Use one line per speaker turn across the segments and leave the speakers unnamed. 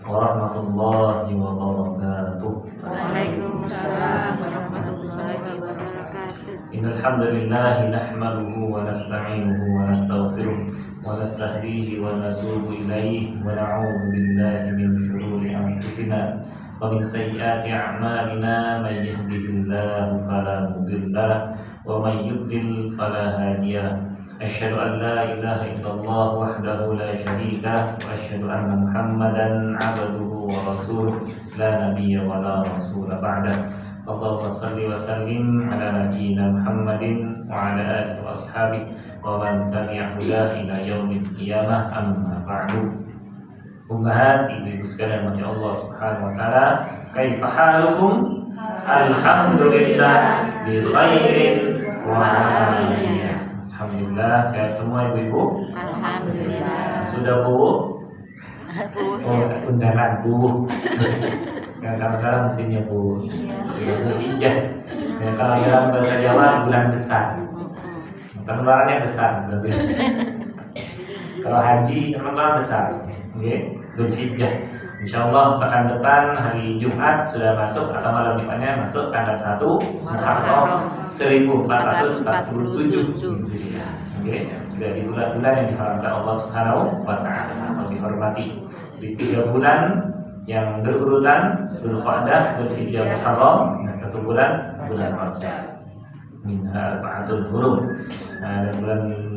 warahmatullahi wabarakatuh.
Waalaikumsalam warahmatullahi wabarakatuh.
Innal hamdalillah nahmaduhu wa nasta'inuhu wa nastaghfiruh wa nastahdihi wa natubu ilaihi wa na'udzu billahi min shururi anfusina wa min sayyiati a'malina may yahdihillahu fala mudilla lahu wa may yudlil fala hadiya lahu. Asyhadu an la ilaha illallah wahdahu la syarika lahu wa asyhadu anna Muhammadan 'abduhu wa rasuluh la nabiyya wa la rasula ba'dahu. Allahumma salli wa sallim ala nabiyyina Muhammadin wa ala alihi wa ashabihi wa man tabi'ahu ila yaumil qiyamah, amma ba'du. Ummahat, ibu-ibu sekalian mati Allah Subhanahu wa taala, kaifa halukum? Alhamdulillah bi khairin wa afiyah. Alhamdulillah sehat semua ibu-ibu.
Alhamdulillah.
Sudah bu? Undangan bu. Yang kalau sekarang musimnya bu. Iya. Ya, kalau dalam bahasa Jawa bulan besar. Kesempatannya besar. Kalau haji kesempatannya besar. Oke, Dzulhijjah. Insyaallah pekan depan hari Jumat sudah masuk atau malam Jumatnya masuk tanggal 1 Muharram 1447 Hijriah. Oke, juga di bulan-bulan yang diharamkan Allah Subhanahu wa taala atau dihormati. Di 3 bulan yang berurutan Dzulqa'dah, Dzulhijjah, Muharram, dan 1 bulan Rajab. Minha arba'atul hurum.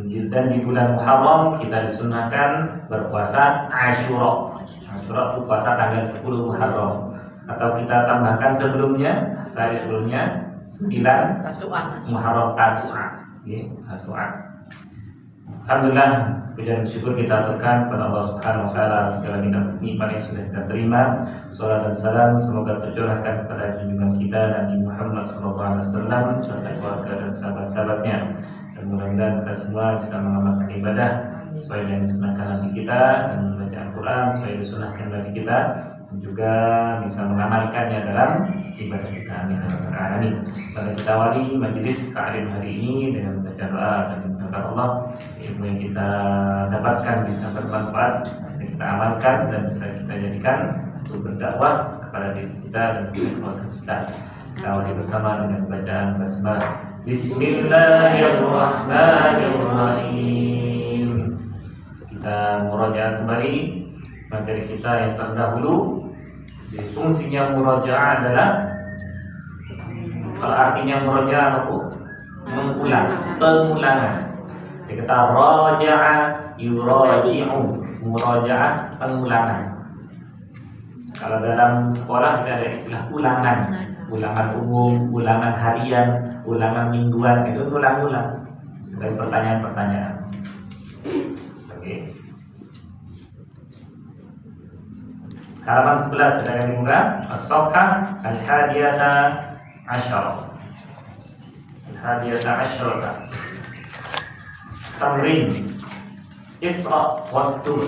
Dan di bulan Muharram kita disunahkan berpuasa Asyura. Asyura itu puasa tanggal 10 Muharram, atau kita tambahkan sebelumnya, sehari sebelumnya 9 Muharram Tasu'a. Tasu'a. Alhamdulillah, puja dan syukur kita aturkan kepada Allah Subhanahu wa taala segala nikmat yang sudah kita terima. Salawat dan salam semoga tercurahkan kepada junjungan kita Nabi Muhammad SAW serta keluarga dan sahabat-sahabatnya. Dan mudah-mudahan kita semua bisa mengamalkan ibadah sesuai dengan disunahkan Nabi kita, dan membaca Al-Quran sesuai disunahkan Nabi kita, dan juga bisa mengamalkannya dalam ibadah kita. Amin. Pada kita awali majelis ta'lim hari ini dengan membaca doa dan meminta Allah ilmu yang kita dapatkan bisa bermanfaat, bisa kita amalkan dan bisa kita jadikan untuk berdakwah kepada diri kita dan keluarga kita. Kita awali bersama dengan bacaan basmalah. Bismillahirrahmanirrahim. Kita murajaah kembali materi kita yang terdahulu. Fungsinya murajaah adalah, kalau artinya murajaah apa? Mengulang, pengulangan. Jadi kita raja'a yuraji'u, murajaah pengulangan. Kalau dalam sekolah bisa ada istilah ulangan, ulangan umum, ulangan harian, ulangan mingguan, itu ulang-ulang dari pertanyaan-pertanyaan. Oke. Halaman 11 sudah yang dibuka. As-Safhah al-hadiyata asyarah. Al-hadiyata asyarah. Tamrin. Iqra waktub.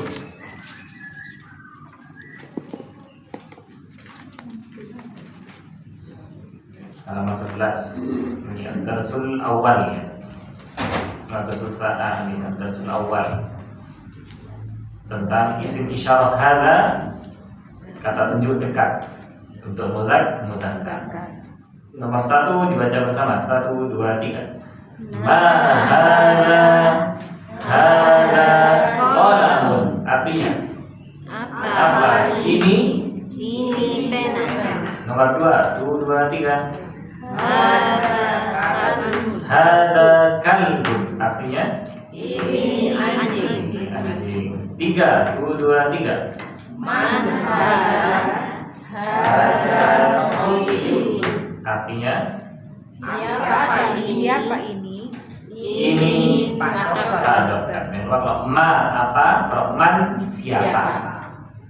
Halaman 11. Ini ad-darsul awal ya. Ad-darsul sa'a ini ad-darsul awal. Tentang isim isyarah hadza, kata tunjuk dekat untuk mudzakkar. Nomor 1 dibaca bersama. 1, 2, 3. Ma hadza qalamun. Artinya apa ini
pena.
Nomor 2, 2, 3. Hadza kalbun. Artinya
Ini anjing.
ini anjing. 3, 2, 3.
Man hadza
Artinya
siapa ini?
ini padokan. Kalau ma apa? Kalau man siapa?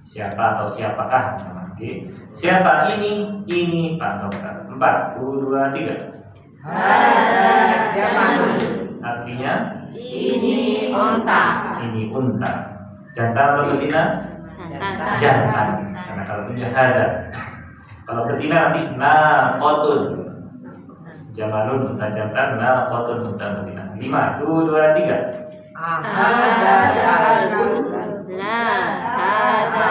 Siapa atau siapakah? Oke. Siapa ini padokan. 4, 2, 3.
Hadza jamalun.
Artinya
Ini onta.
ini unta. Jantan atau betina? Jantan. Karena kalau punya hada. Kalau betina nanti naqatun. Jamalun unta jantan, naqatun unta betina. 5, 2, 3.
Hadza kalbun. La hadza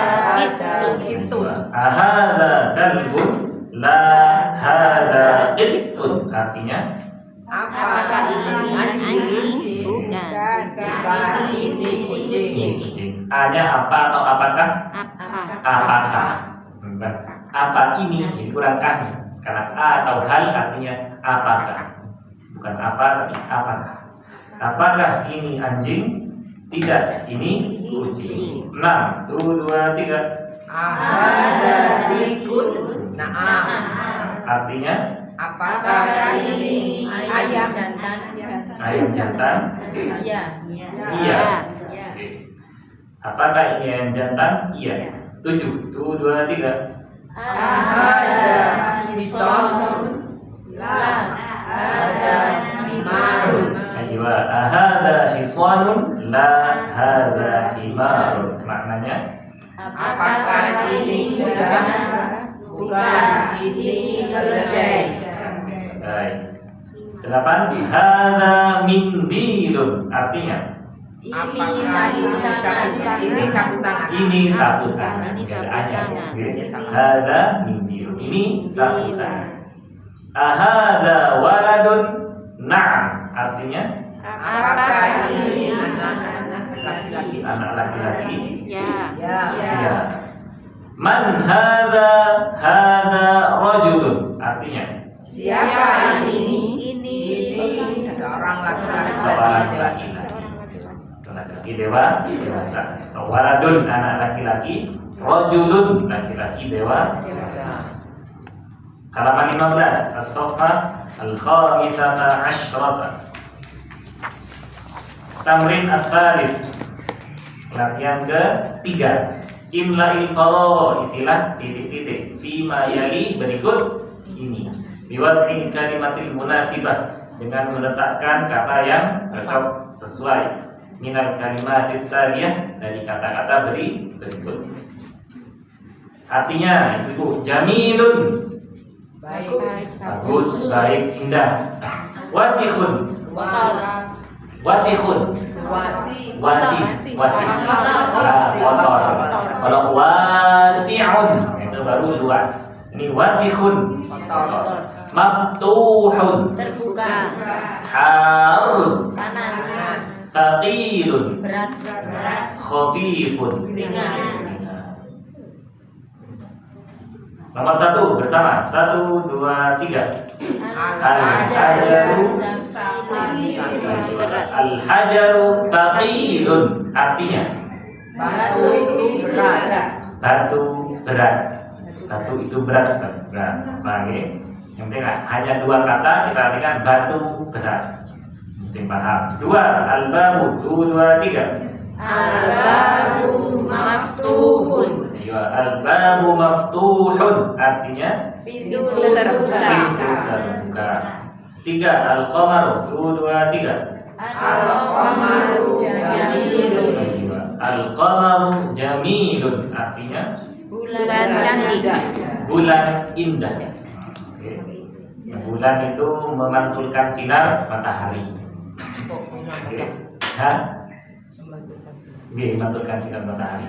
kitun.
Ahadza kalbun la hadza qittun. Artinya
Apakah ini anjing? Bukan. Ini kucing.
kucing. A-nya apa atau apakah? Apakah. Apa ini kurang kahnya. Karena a atau hal artinya apakah. Bukan apa tapi apakah. Apakah ini anjing? Tidak, ini kucing. 6, 2, 3.
Ada dikun. Naam.
Artinya
Apakah ini ayam jantan?
ayam jantan?
Iya.
Iya. Oke. Apakah ini ayam jantan? Iya. 7, 2, 3.
Ada hisorun. La. Ada himarun.
Ayo, ahada hisanun la hada himarun. Maknanya
Apakah ini kuda? Bukan. Ini keledai.
baik. 8, hada mindilun. Artinya
Ini sapu tangan.
Ini sapu tangan.
ini sapu tangan.
Ini
Nggak ada
sapu
anya.
tangan.
Oke. Hada mindilun. Ini sapu tangan. Ahada waladun. Na'am. Artinya
Apakah ini
Laki-laki.
anak laki-laki.
Ya.
Iya. Man hada rajulun. Artinya
Siapa ini?
Ini
Seorang laki-laki.
seorang
dewasa.
laki-laki dewasa. Waladun anak laki-laki, rajulun laki-laki dewasa. Halaman 15, as-safha al-khamisata asyrata. Tamrin at-thalith. Latihan ketiga. Imla'il faragha, isilah titik-titik fima yali berikut ini. Biwad'i kalimatil munasibah, dengan meletakkan kata yang cocok sesuai. Minal kalimatit taliyah, dari kata-kata berikut. Artinya itu jamilun, bagus, baik, indah. Wasikhun, wasikhun, wasi, kotor. Kalau wasi'un itu baru luas. Ini wasikhun, kotor. Maftuhun,
terbuka,
harun,
panas,
thaqilun,
berat,
khafifun.
ringan.
Nomor 1 bersama. 1, 2, 3. Al-hajaru thaqilun. Artinya
Batu berat.
batu berat. Batu itu berat. Bagi yang penting hanya 2 kata kita artikan batu berat. Mungkin paham. 2, al-babu. 2, 3.
Al-babu maftuhun.
Al-babu maftuhun. Artinya
Pintu terbuka.
pintu terbuka. 3, al-qamaru. 2, 3.
Al-qamaru jamilun.
Al-qamaru jamilun. Artinya
Bulan cantik.
bulan indah. Oke. Bulan itu memantulkan sinar matahari. Oke. Hah? Oke, memantulkan sinar matahari.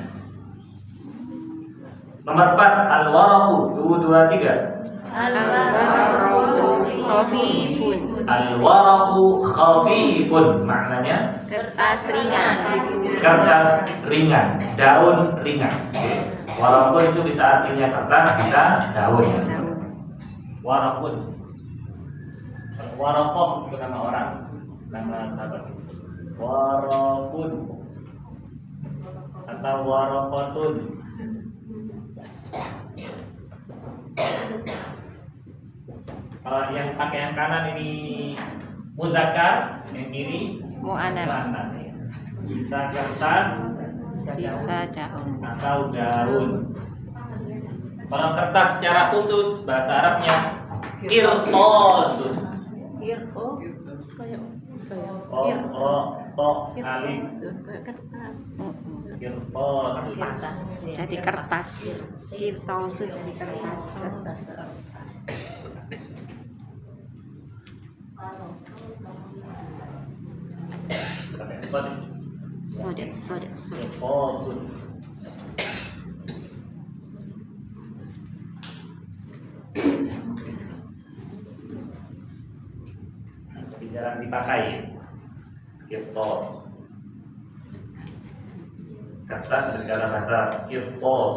Nomor 4, al-waraqu. 2, 3.
Al-waraqu khafifun.
Al-waraqu khafifun. Maknanya
Kertas ringan.
kertas ringan, daun ringan. Oke. Waraqun itu bisa artinya kertas, bisa daun. Waraqun. Waraqah itu nama orang, nama sahabat. Waraqun atau waraqatun. Kalau yang pakai yang kanan ini mudzakkar, yang kiri
Mu'anats.
muannas. Bisa kertas
Sisa daun.
atau daun. Kalau kertas secara khusus bahasa Arabnya qirtasun. Alif qirtasun.
Jadi kertas. Kirtosu jadi kertas. Sodet.
Qirtasun. jarang dipakai. Kirtos. Kertas dari kata bahasa kirtos.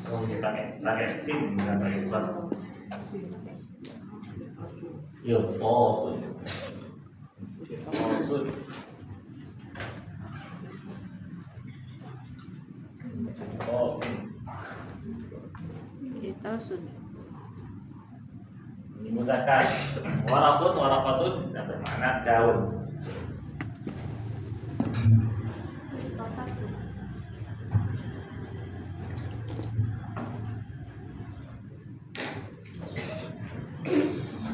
Oh, ini pakai sim bukan pakai suat. Kirtos. Kirtos. Oh, sim.
Kita sudah.
Dimudahkan. Warakatun bisa bermakna daun.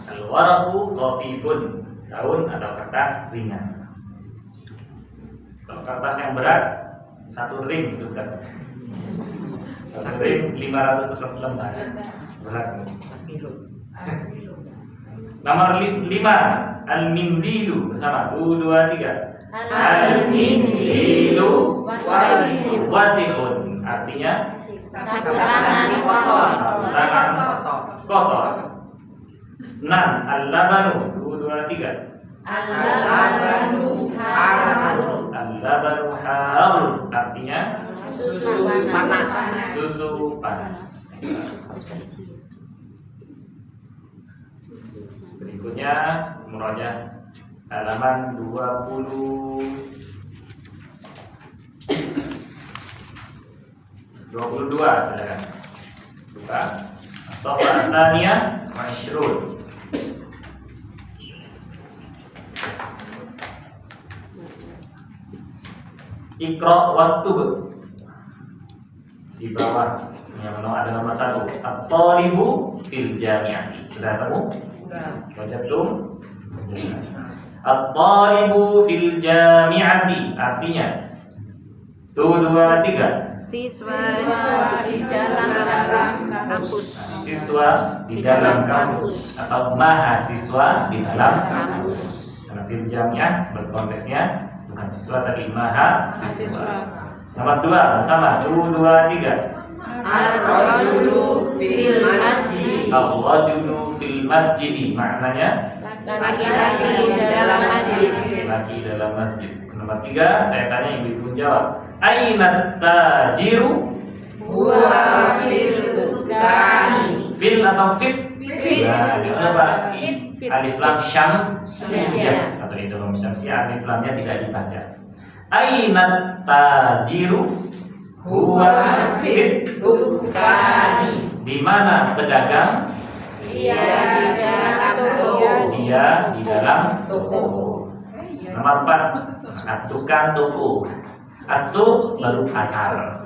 Al-waraku khafifun, daun atau kertas ringan. Kalau kertas yang berat, satu ring itu berat. Satu ring 500 lembar. Berat.
Kilo.
Nomor 5, al-mindilu bersama 1, 2, 3. Al-mindilu wasifun, artinya
Satu tangan kotor.
satu tangan kotor. 6, al-labanu 1, 2, 3.
Al-labanu harun.
Al-labanu harun, artinya
Susu panas.
susu panas. Berikutnya murojaah halaman 22 silakan. Buka. As-safhah tsaniyah masyrur. Iqra waktub. Di bawah yang ada nomor 1. At-thalibu fil jami'ati. Sudah ketemu? Wajadtum? At-thalibu fil jami'ati artinya 1, 2, 3.
Siswa di dalam kampus.
Siswa di dalam kampus atau mahasiswa di dalam kampus. Karena fil jami'ah berkonteksnya bukan siswa tapi mahasiswa. Nomor 2 sama 1, 2, 3.
Ar-rajulu fil masjid.
Ar-rajulu fil masjid maknanya
Laki-laki di dalam masjid.
laki dalam masjid. Nomor 3 saya tanya ibu-ibu jawab. Aina tajiru?
Huwa fil dukani.
Fil atau fit?
Fit.
Ya, apa?
Fit.
Alif lam syam
Syamsiyah.
atau idgham syamsiyah alif lamnya tidak dibaca. Aina tajiru? Huwa fit
Dukani.
di mana pedagang?
Dia di dalam toko.
Dia di dalam
Toko.
Nomor 4 tukang toko. As-suq baru pasar.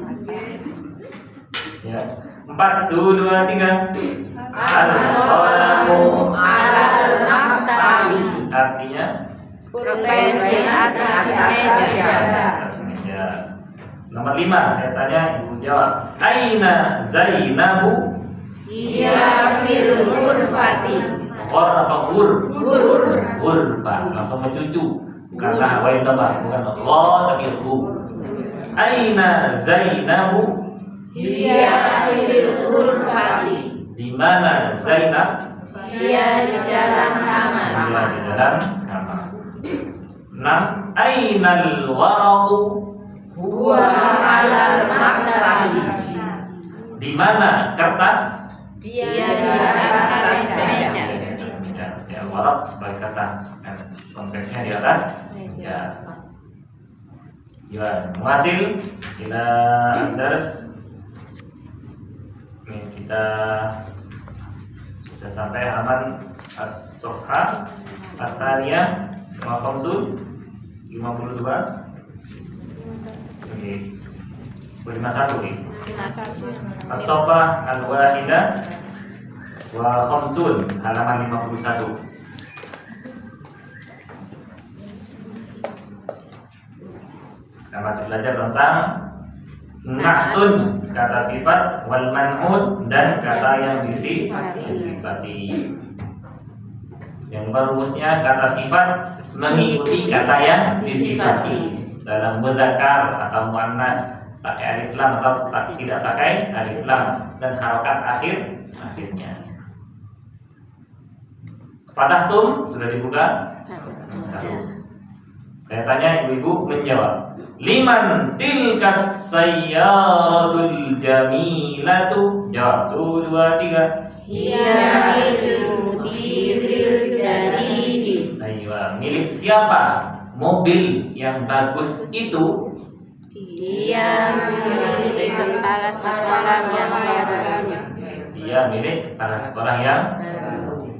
Ya. 4, 2, 3. Al-qalamu
Alal maktabi.
artinya
Pulpen di atas meja.
atas meja. Nomor 5 saya tanya ibu jawab. Aina Zainabu?
Ia fil ghurfati.
Ghor apa ghur?
Ghur.
Ghurfa langsung mencucu karena wain tambah bukan gha tapi hu. Aina Zainabu?
Ia fil ghurfati.
Di mana Zainab?
Dia di dalam kamar.
Dia di dalam kamar. 6. Ainal waraqu?
Huwa alal maktabi.
Di mana kertas?
Dia di atas meja.
Di atas meja. Ya, waraq sebagai kertas. Konteksnya di atas meja. Ya, muasil ila dars. Ini kita sudah sampai halaman as-safhah at-tsaniyah wa khamsun 52. Oke. 51 ini. As-safhah al-wahidah wa khamsun halaman 51. Kita masih belajar tentang na'tun kata sifat wal man'ut dan kata yang disifati. Yang rumusnya kata sifat mengikuti kata yang disifati dalam mudzakkar atau muannats pakai alif lam atau tidak pakai alif lam, dan harokat akhirnya. Fatahtum sudah dibuka? Saya tanya, ibu-ibu menjawab. Liman tilkas sayyaratul jamilatu? Jawab. 1, 2, 3.
Hiya mudiril jadidi.
Ayo, milik siapa mobil yang bagus itu?
Dia milik kepala sekolah yang baru.
Dia milik kepala sekolah yang baru.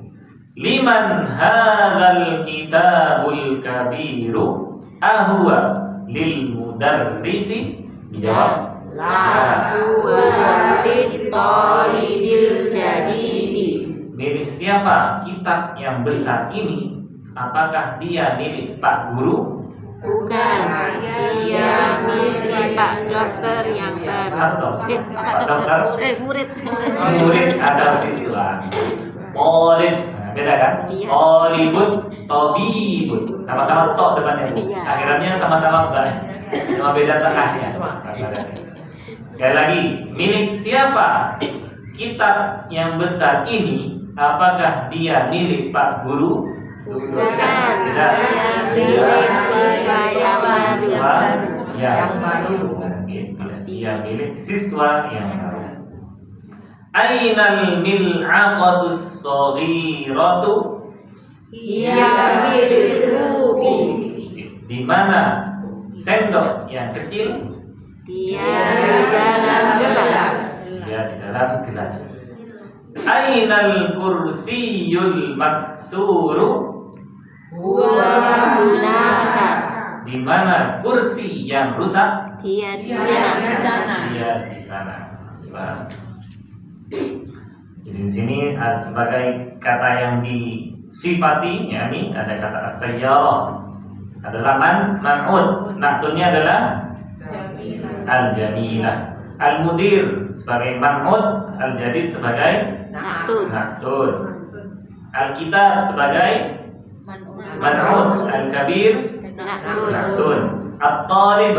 Liman hadzal kitabul kabiru? Ahwa lil mudarrisi? Dijawab.
La huwa litolibil jadidi.
Milik siapa kitab yang besar ini? Apakah dia milik Pak Guru?
Bukan, dia milik Pak Dokter yang baru. Pak Dokter, murid.
Murid atau siswa? Polib, beda kan?
Iya.
Polibut, tobibut, sama-sama tok depannya bu.
Iya.
Akhirannya sama-sama bukan? Cuma beda tengahnya. Sekali lagi, milik siapa kitab yang besar ini? Apakah dia milik Pak Guru?
Bukan,
Tidak.
dia milik siswa yang baru.
Siswa
Yang baru.
Dia milik siswa yang baru. Ainal mil'aqatus shaghiratu?
Hiya fil kubi.
Di mana sendok yang kecil?
Dia di dalam gelas.
Dia di dalam gelas. Ainal kursiyul maksuru?
Huwa
Hunaka.
Di mana kursi yang rusak?
Dia di
di
sana.
Dia di sana. Coba. Jadi di sini ada sebagai kata yang disifati, yakni ada kata as-sayyarah, adalah man'ud. Na'tulnya adalah al-jamilah. Al-mudir sebagai man'ud, al-jadid sebagai
Naktun.
na'tul. Al-kitab sebagai man'ud, al-kabir
Naktun.
na'tul. At-talib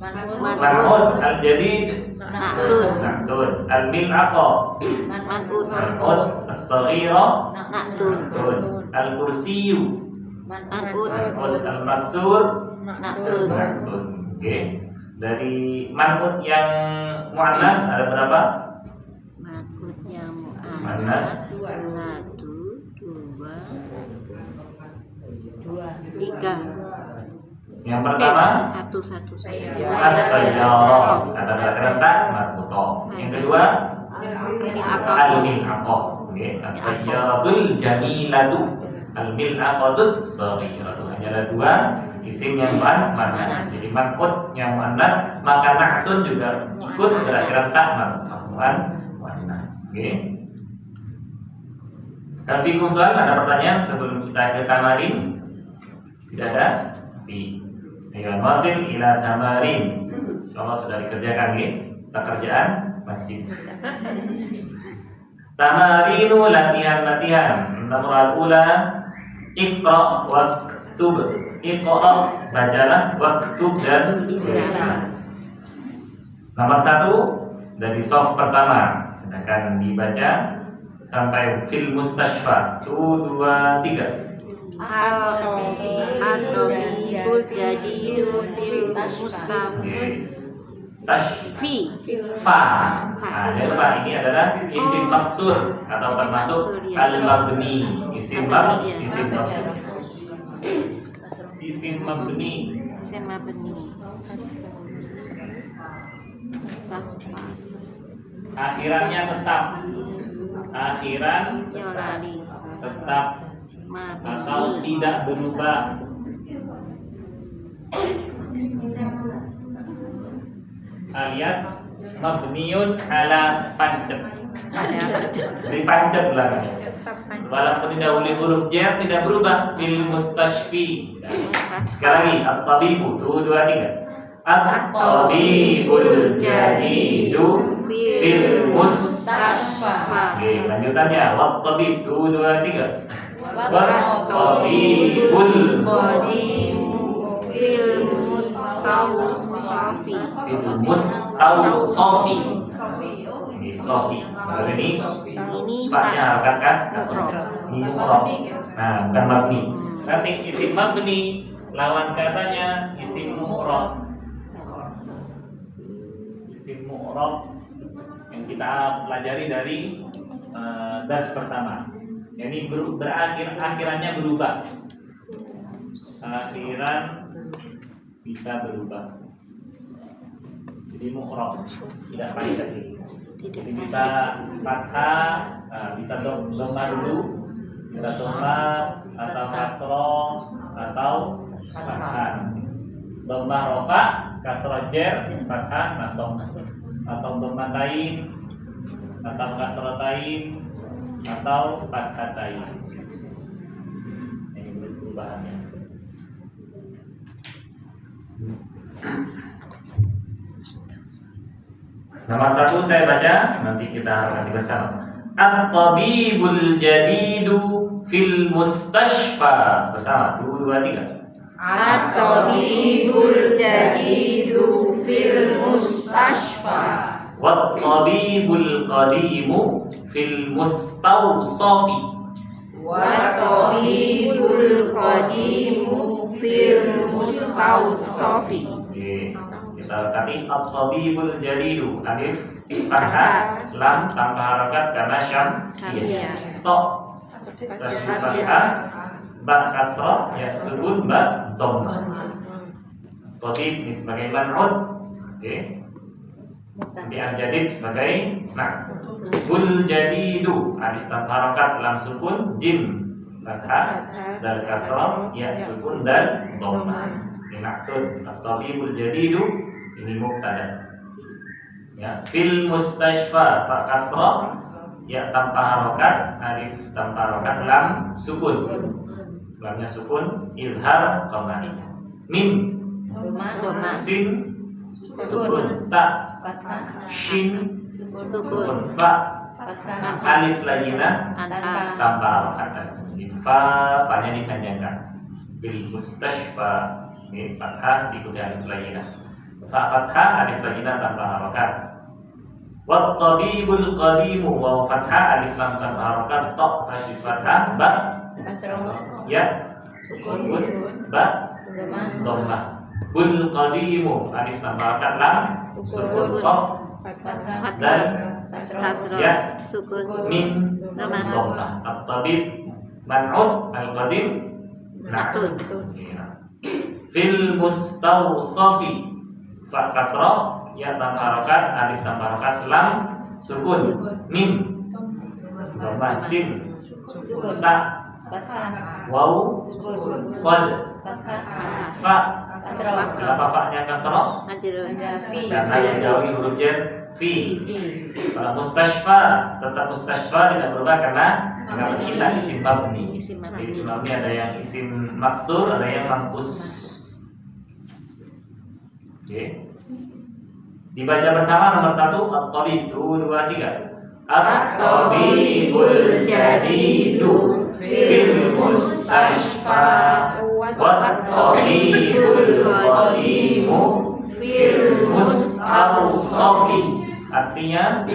man'ud, al-jadid
Naktun.
na'tul. Al-mil'aqah
Man'ud.
man'ud, as-saghira
Naktun.
na'tul. Al-kursiyu
Man'ud.
man'ud, al-maksur
Naktun.
na'tul. Oke. Dari man'ud yang muannas ada berapa?
Man'ud yang
Muannas.
muannas 1, 2, 3.
Yang pertama
Satu saja.
as-sayyarah, ada bahasa rentak marbutoh. Yang kedua al-mil'aqah. Oke, as-sayyaratul jamilatu, al-mil'aqatus shaghiratu. Hanya ada dua isim yang muannas. Jadi man'ud yang muannas, maka na'tun juga ikut berakhiran ta marbutoh muannas. Oke. Fikum soal, ada pertanyaan sebelum kita ke tamarin? Tidak ada? Fi. Ayo wasil ila tamarin. Insyaallah sudah dikerjakan ya. Pekerjaan masjid. Tamarinu latihan-latihan. Nomor al-ula iqra waktub. Iqra bacalah, waktub dan tulislah. Nomor 1 dari soft pertama, sedangkan dibaca sampai fil mustashfa. 1, 2, 3.
At-tabibul jadidu fil mustafa.
Tashfi fa. Nah, jangan lupa ini adalah isim maksur atau termasuk al-mabni. Isim mabni.
Sama benih. Mustafa.
Akhirannya tetap. Akhiran
Yolali.
tetap atau
Mabni.
tidak berubah. Alias mabniun ala pancet. Jadi pancet belakangnya. Walaupun didahului huruf jar tidak berubah. Fil mustashfi. Sekali lagi at-tabibu. 2, 3. At-tabibul jadidu fil mustashfa. Oke, lanjutannya wat-tabib. 2, 2, 3. Wat-tabibul
fil mustawsafi.
Fil mustawsafi. Ini sofi. Kalau ini fa-nya harakat kasroh. Ini mu'rab. Nah, bukan mabni. Nanti isim mabni lawan katanya isim mu'rab. Isim mu'rab yang kita pelajari dari dars pertama. Ini akhirannya berubah. Akhiran bisa berubah. Jadi mu'rab tidak pasti. Jadi bisa fathah, bisa dhamma dulu, bisa dhamma atau kasroh atau fathah. Dhamma rofa, kasroh jer, fathah nasab, atau dhamma tain, atau kasroh tain, atau fathah tain. Ini perubahannya. Nomor 1 saya baca, nanti kita nanti bersama. At-tabibul jadidu fil mustashfa. Bersama, 1, 2, 3.
At-tabibul jadidu fil mustashfa.
Wat-tabibul qadimu fil mustawsafi.
Wat-tabibul qadimu fil mustawsafi.
Kita tadi at-tabibul jadidu, alif fathah, lam tanpa harakat karena syamsiyah. To tasydid fathah, ba kasrah, ya sukun, ba dhammah. Tabib ini sebagai man'ud. Oke. Nanti al-jadid sebagai bul jadidu, alif tanpa harakat, lam sukun, jim fathah, dal kasrah, ya sukun, dal dhammah. Ini maktub at-tabibul jadidu. Ini mubtada. Ya, fil mustashfa fa kasrah, ya tanpa harokat, alif tanpa harokat, lam sukun. Lamnya sukun, izhar qamari. Mim sin sukun, ta shin sukun, fa alif layyinah tanpa harokat. Fa-nya dipanjangkan. Fil mustashfa, ini fathah diikuti alif layyinah. Fa fathah, alif layyinah tanpa harokat. Wat tabibul qadimu, waw fathah, alif lam tanpa harokat, ta tasydid fathah, ba ya sukun, ba dhammah. Bul qadimu, alif tanpa harokat, lam sukun, qaf dan ya
sukun,
mim dhammah. At-tabib man'ud, al-qadim na'tun. Fil mustawsafi fa kasrah, ya tanpa harokat, alif tanpa harokat, lam sukun, mim dhammah, sin ta waw shad fa. Kenapa fa-nya kasrah? Karena dijauhi huruf jar fi. Kalau mustashfa tetap mustashfa, tidak berubah karena kita isim mabni. Isim mabni ada yang isim maksur, ada yang manqus. Oke. Dibaca bersama nomor 1 at-tabib, 2, 3. At-tabibul jadidu fil mustashfa wat-tabibul qadimu fil mustawsafi. Artinya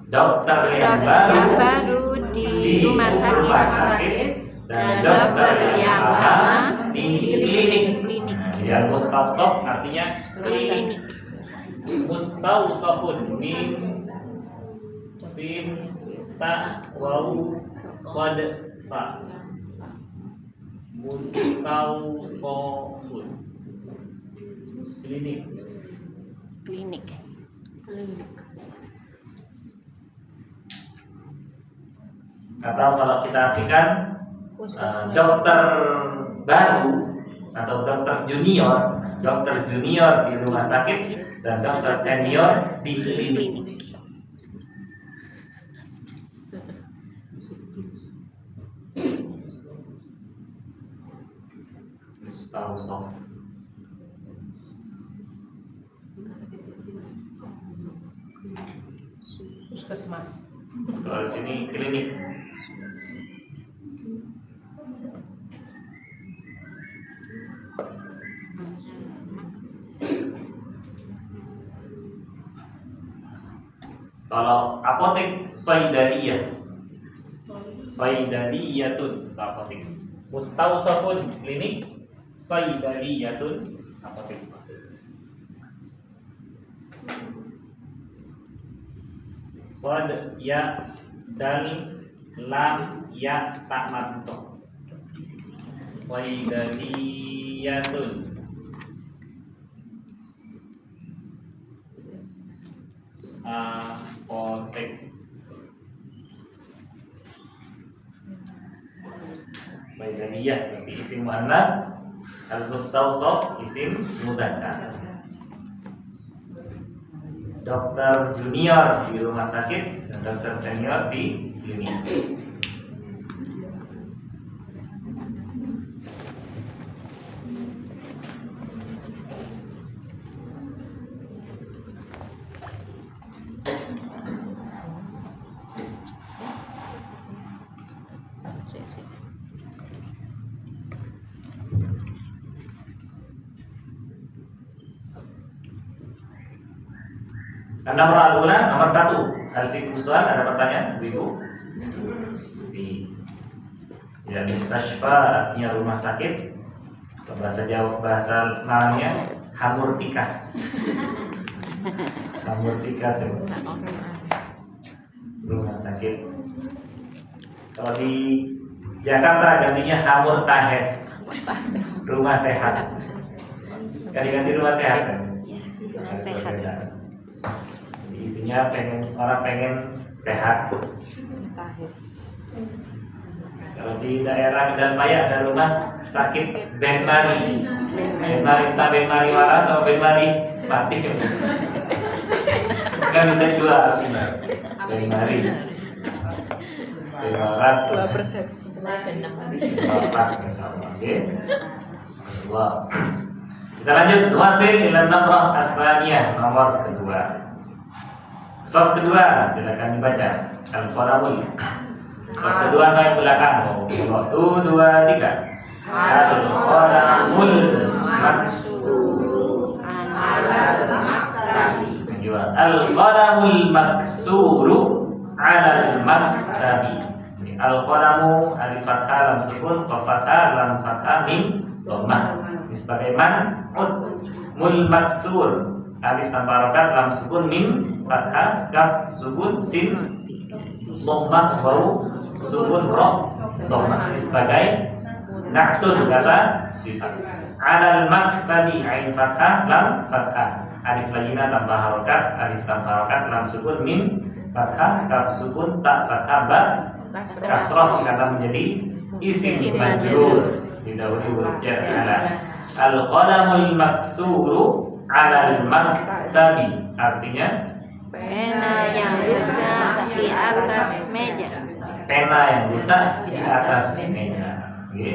dokter yang baru di rumah sakit dan dokter yang lama di klinik. Ya, mustawsaf artinya klinik. Mustawsafun, mim sin ta waw shad fa. Mustawsafun, klinik. Atau kalau kita artikan dokter baru atau dokter junior di rumah sakit dan dokter senior di klinik. Mustawsaf.
Puskesmas.
Kalau sini klinik. Kalau apotek soidaliyah, soidaliyatun apotek. Mustausafun klinik, soidaliyatun apotek. Sod ya dal lam ya tak mantok. Soidaliyatun apotek. Soidaliyah berarti isim muannats, al-mustawsaf isim mudzakkar. Dokter junior di rumah sakit dan dokter senior di klinik. Nomor al-ula, nomor 1. Alfiq usual, ada pertanyaan, Ibu? Ya, mustashfa artinya rumah sakit. Bahasa Jawa, bahasa Malaynya hamurtikas. Hamurtikas ya. Rumah sakit. Kalau di Jakarta gantinya hamurtahes. Rumah sehat. Ganti-ganti rumah sehat kan?
Rumah sehat.
Isinya orang pengen sehat. Kalau di daerah Medan Maya ada rumah sakit Ben Mari. Ben Mari, tak Ben Mari waras sama Ben Mari mati. Kan bisa dua artinya. Ben Mari. Ben waras.
Dua persepsi.
Oke. Wow. Kita lanjut wasil ila namrah aslaniyah, nomor kedua. Soft kedua, silakan dibaca. Al-Qalamul. Soft kedua saya belakang. 1, 2, 3. Al-Qalamul maksuru alal maktabi. Al-Qalamul maksuru alal maktabi. Al-Qalamu alif fathah lam sukun qaf fathah lam fathah mim dhammah. Sebagai man mul maksur alif tanpa harokat lam sukun mim fathah kaf sukun sin dhammah waw sukun ra dhammah. Sebagai na'tun kata sifat. Alal maktabi ain fathah lam fathah alif lajina tanpa harokat alif tanpa harokat lam sukun mim fathah kaf sukun tak fathah ba kasrah karena menjadi isim majrur didahului huruf jar. Al-qalamul maksuru alal maktabi artinya
Pena yang rusak di atas meja.
pena yang rusak di atas meja. Oke.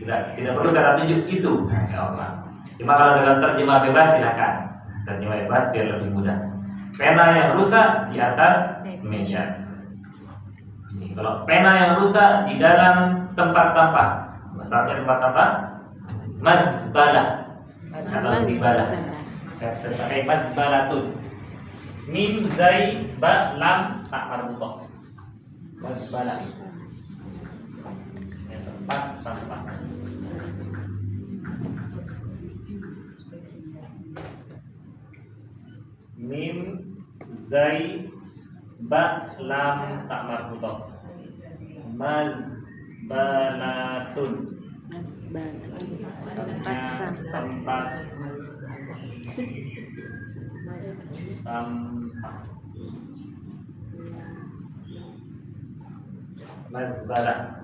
Tidak perlu kata tunjuk itu. Ya Allah. Cuma kalau dalam terjemah bebas silakan. Terjemah bebas biar lebih mudah. Pena yang rusak di atas meja. Kalau pena yang rusak di dalam tempat sampah, masalahnya tempat sampah, mazbalah atau zibalah. Saya pakai mazbalatun. Mim zai ba lam tak marbutoh. Mazbalah. Yang tempat sampah. Mim zai ba lam tak marbutoh. Mazbalatun.
Tempat sampah.
Tempat sampah. Mazbalah.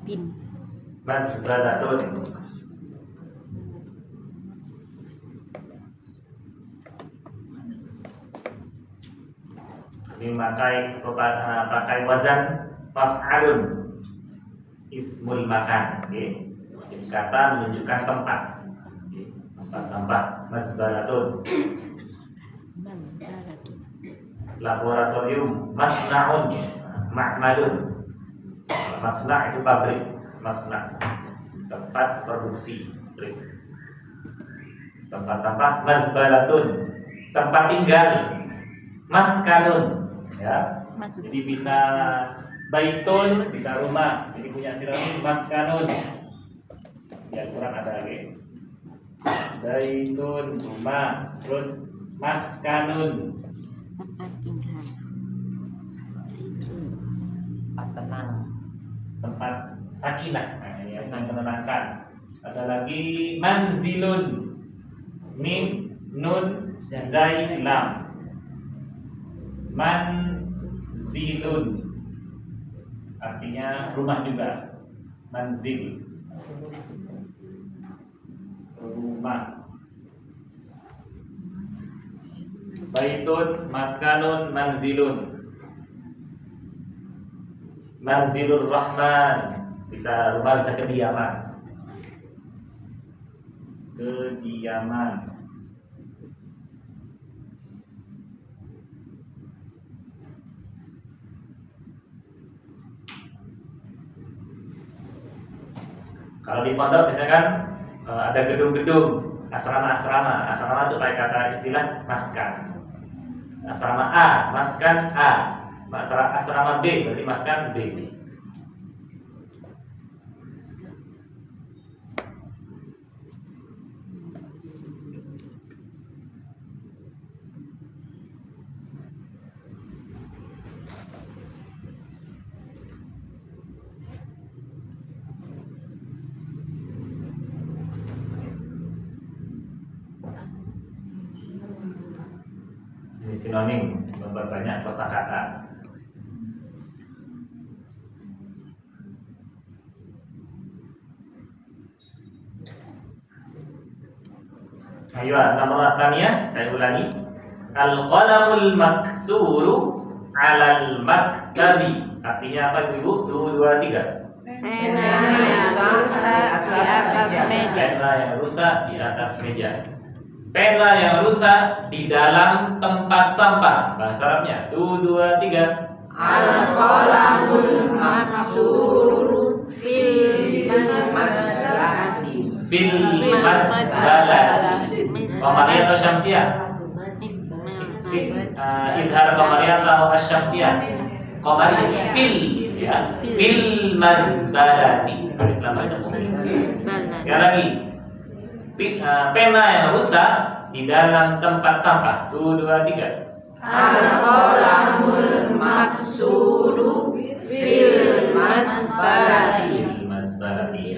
Bin.
Mazbalatun. Ini pakai wazan maf'alun ismul makan. Okay. Jadi kata menunjukkan tempat. Tempat sampah. Masbalatun.
Mazbalatun.
Laboratorium. Masnaun. Ma'malun. Masna' itu pabrik. Masna' tempat produksi. Tempat sampah. Masbalatun. Tempat tinggal. Maskanun. Ya. Jadi bisa baitun, bisa rumah. Jadi punya sinonim maskanun. Ya kurang ada lagi. Baitun rumah, terus maskanun
Tempat tinggal.
Tempat tenang.
tempat sakinah, nah, ya, yang menenangkan. Ada lagi manzilun, mim nun zai lam. Manzilun artinya rumah juga. Manzil rumah. Baitun, maskanun, manzilun. Manzilur Rahman, bisa rumah, bisa kediaman. Kediaman. Kalau di pondok misalkan ada gedung-gedung, asrama-asrama. Asrama itu pakai kata istilah maskan. Asrama A, maskan A. Asrama B, berarti maskan B. Ini sinonim, memperbanyak kosakata. Ayo, nomor tanya, saya ulangi. Al-qalamul maksuru 'alal maktabi. Artinya apa, Ibu? 2, 2, 3.
Pena yang rusak di atas meja.
Pena yang rusak di atas meja. Pena yang rusak di dalam tempat sampah. Bahasa Arabnya. 2, 2, 3.
Al-qalamul maksuru fil masbalati.
Fil masbalati. Qamariyah atau syamsiyah? Idhar qamariyah atau asyamsiyah? Qamariyah. Fil, ya. Fil masbalati. Sekali lagi. Pena yang rusak di dalam tempat sampah. 2, 2, 3.
Al-qalamul maksuru fil masbalati.
Fil masbalati.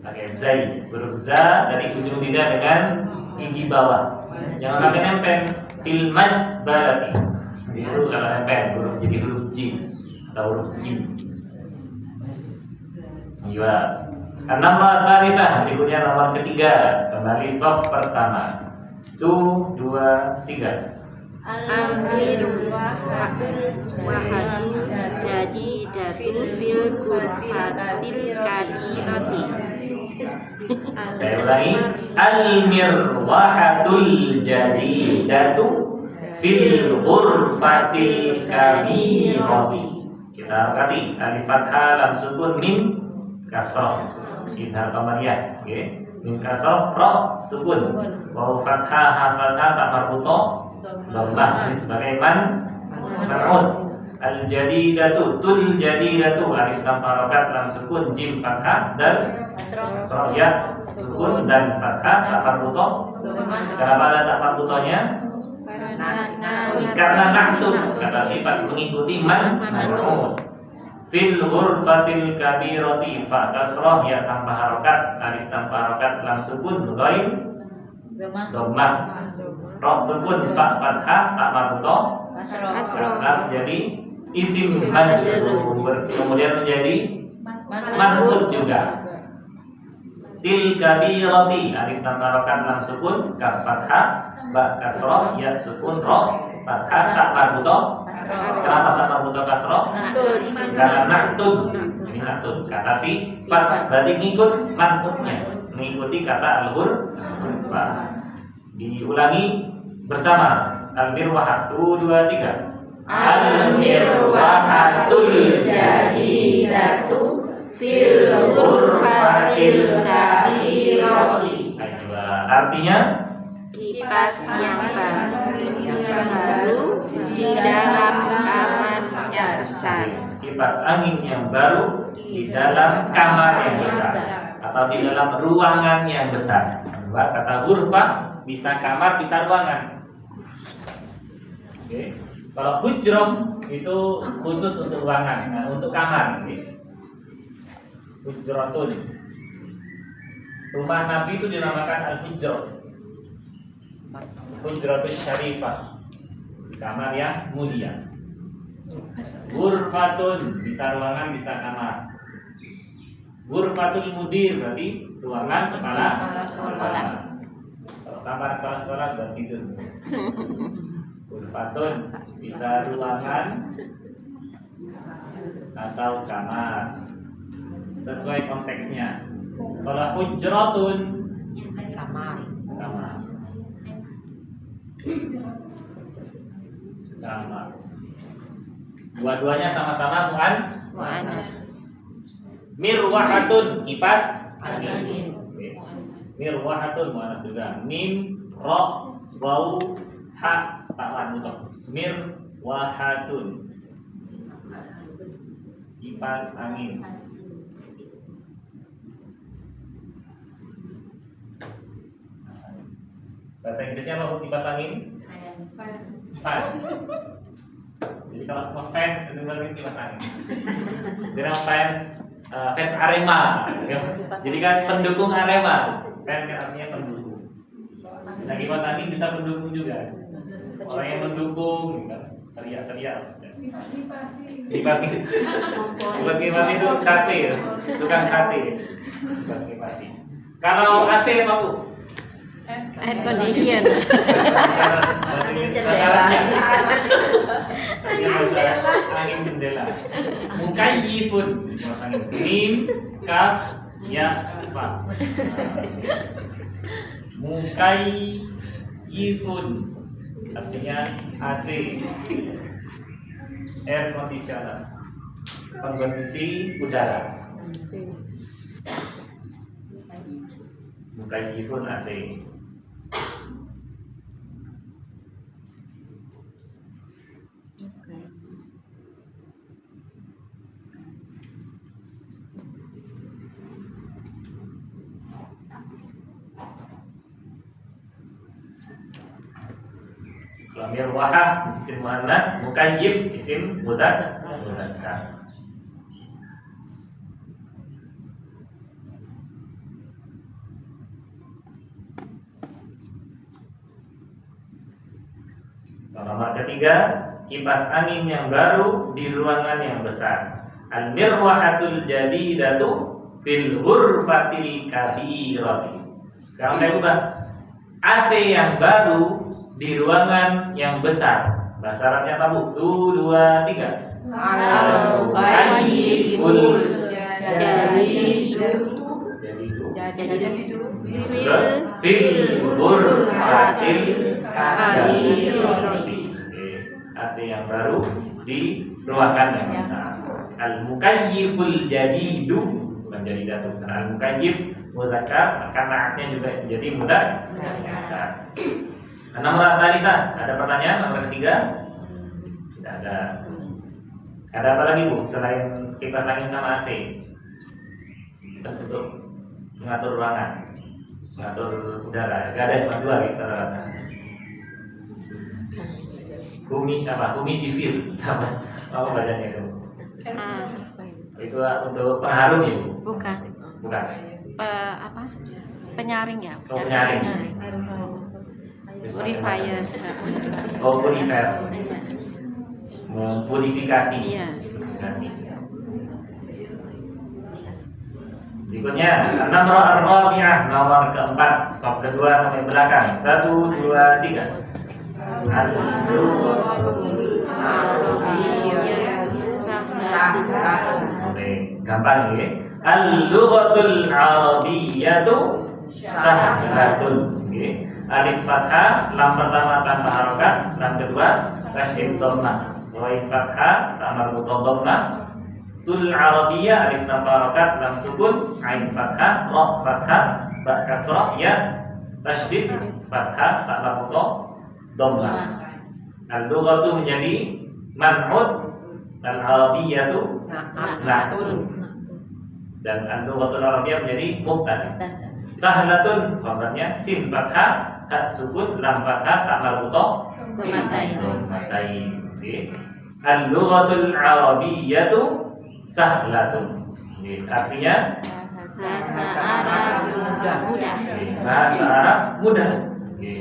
Pakai zai, huruf za dari ujung lidah dengan gigi bawah. Jangan sampai nempel. Fil masbalati. Itu kalau nempel huruf jadi huruf jim atau huruf jim. Iya. Nomor tsalitsah, berikutnya nomor ketiga. Kembali soft pertama. 2, 2, 3.
Amrul wahadul jadi datul fil kurfatil kabirati.
Saya ulangi. Al-mirwahatul jadidatu fil ghurfatil kabirati. Kita angkati alif fathah lam sukun mim kasrah. Idhar qamariyah, okay. Mim kasrah ra sukun. Waw fathah ha fathah ta marbutoh dhammah. Ini sebagai man'ut. Al-jadidatu tul jadidatu alif tanpa harokat lam sukun jim fathah dan kasrah ya sukun dan fathah ta marbutoh. Kenapa ada ta marbutohnya? Karena na'tun kata sifat mengikuti man'ut. Fil ghurfatil kabirati fa kasrah ya tanpa harokat alif tanpa harokat lam sukun ghaib dhammah ra sukun fa fathah ta marbutoh kasrah jadi isim majrur kemudian menjadi man'ut juga. til kabirati, alif tanpa harokat lam sukun, kaf fathah, ba kasroh, ya sukun, ro fathah, tak marbutoh, kenapa tak marbutoh kasroh? Karena naktun, ini naktun. Kata sifat berarti ngikut manutnya, mengikuti kata al-hurfa. Diulangi bersama. Al-mirwahatu 2 3.
Al-mirwahatul jadidatu fil ghurfatil kabirati.
Artinya
Kipas yang baru di dalam kamar yang besar.
kipas angin yang baru di dalam kamar yang besar atau di dalam ruangan yang besar. Kata ghurfah bisa kamar, bisa ruangan. Oke. Kalau hujrom itu khusus untuk ruangan, nah, untuk kamar. Hujratun. Rumah Nabi itu dinamakan al-hujrat. Hujratus syarifah, kamar yang mulia. Ghurfatun bisa ruangan, bisa kamar. Ghurfatul mudir berarti ruangan kepala sekolah. Kalau kamar kepala sekolah berarti tidur. Ghurfatun bisa ruangan atau kamar sesuai konteksnya. Kalau hujratun
Kamar.
kamar. Kamar. Dua-duanya sama-sama
Mu'annas.
mirwahatun kipas
Angin.
angin. Oke. Mirwahatun mu'annas juga. Mim, ro, wau, ha, tak marbutoh. Mirwahatun kipas angin. Bahasa Inggrisnya apa untuk kipas angin? Fan. Jadi kalau ngefans itu berarti kipas angin. Jadi fans Arema. Jadi kan pendukung Arema. Fan kan artinya pendukung. Nah, kipas angin bisa pendukung juga. Orang yang mendukung, teriak-teriak. Kipas itu sate, ya. Tukang sate. Kipas. Kalau AC apa Bu?
Air condition.
Angin jendela. Mukayyifun. Mim, kaf, ya, fa. Mukayyifun artinya AC, air conditioner, pengkondisi udara. Mukayyifun AC. Mirwahah isim muannats, mukayyif isim mudzakkar. Nomor ketiga, kipas angin yang baru di ruangan yang besar. Al-mirwahatul jadidatu fil ghurfatil kabirati. Sekarang saya ubah. AC yang baru di ruangan yang besar. Bahasa Arabnya apa Bu? 2 3.
Al-mukayyiful
Jadi
fil ghurfatil
kabirati.
AC yang baru di ruangan yang besar. Al-mukayyiful jadidu bukan jadidatu. Al-mukayyif mudzakkar karena aknya juga jadi mudzakkar. Nomor tsalitsah, ada pertanyaan nomor ketiga? Tidak ada. Ada apa lagi Bu selain kipas angin sama AC? Untuk mengatur ruangan, mengatur udara. Gak ada cuma 2 gitu rata-rata. Humidifil, apa badannya itu? Itu untuk pengharum ya Bu?
Bukan.
Bukan.
Penyaring ya.
Oh, penyaring.
Purifier.
Oh, purifier. Mempurifikasi.
Iya.
Purifikasi. Berikutnya an-namra ar-rabi'ah, nomor keempat, saf kedua sampai belakang. 1 2 3.
Al-lughatul arabiyyatu sahlatun.
Oke, gampang ya. Al-lughatul arabiyyatu sahlatun. Oke. Alif fathah, lam pertama tanpa harokat, lam kedua tasydid dhammah. Wa fathah, ta marbutah dhammah. Tul arabiyyah, alif tanpa harokat, lam sukun, ain fathah, ra fathah, ba kasrah, ya tasydid fathah, ta marbutah dhammah. Al-lughatu menjadi man'ud, al-arabiyyatu na'tun. Dan al-lughatul arabiyyah menjadi mubtada. Sahlatun khabarnya sin fathah, ha sukun, lam fathah, ta marbutah dhammatain. Oke. Al-lughatul arabiyyatu sahlatun. Oke, artinya
Bahasa Arab mudah.
bahasa Arab mudah. Oke.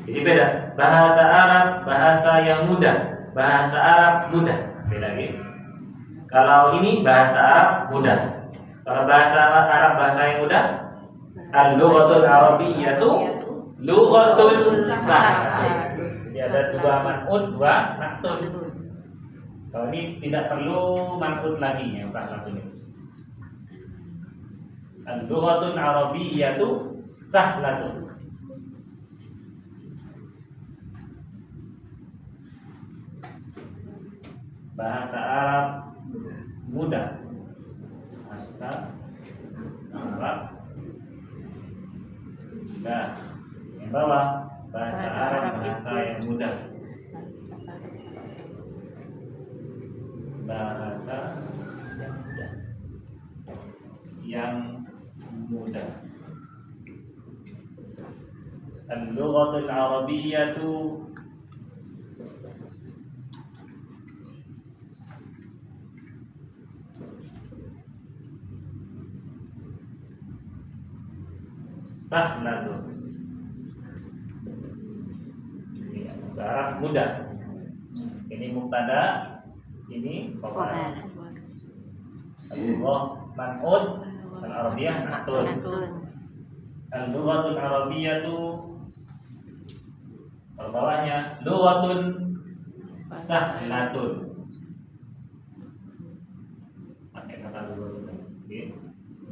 Jadi beda. Bahasa Arab bahasa yang mudah. Bahasa Arab mudah. Beda lagi. Kalau ini bahasa Arab mudah. Kalau bahasa Arab bahasa yang mudah, al-lughatul arabiyyatu lughatul sahlah. Jadi ada dua man'ud, dua na'tun. Kalau ini tidak perlu man'ud lagi yang sahlah ini. Al-lughatul arabiyyatu sahlatun. Bahasa Arab mudah. Bahasa Arab mudah. Yang bawah bahasa Arab bahasa yang mudah. Bahasa yang mudah. Al-lughatul arabiyyatu sahlatun. Bahasa Arab mudah. Ini mubtada, ini khabar. Al-lughah man'ud, al-arabiyyah na'tun. Al-lughatul arabiyyatu bawahnya lughatun sahlatun. Pakai kata lughatun. Oke.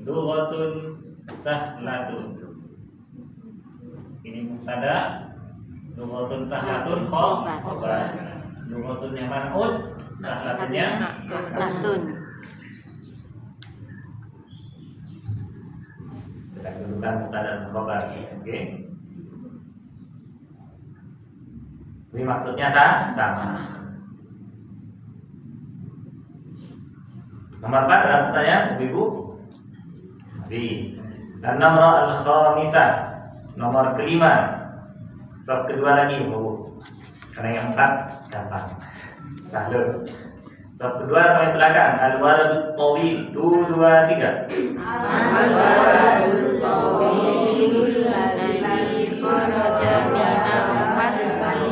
Lughatun sahlatun. Ini mubtada, lughatun sahlatun khabar. Lughatun yang man'ud, sahlatunnya
Na'tun.
kita kedudukan mubtada dan khabar. Oke. Ini maksudnya sama. Nomor 4 ada pertanyaan, Ibu? Mari. An-namra al-khamisah, nomor kelima. Soal kedua lagi, Bu. Karena yang 4 gampang. Sahlu. Soal kedua sampai belakang. Al-waladut tawil. 2 2 3.
Al-waladut tawilul ladzi kharaja minal fasli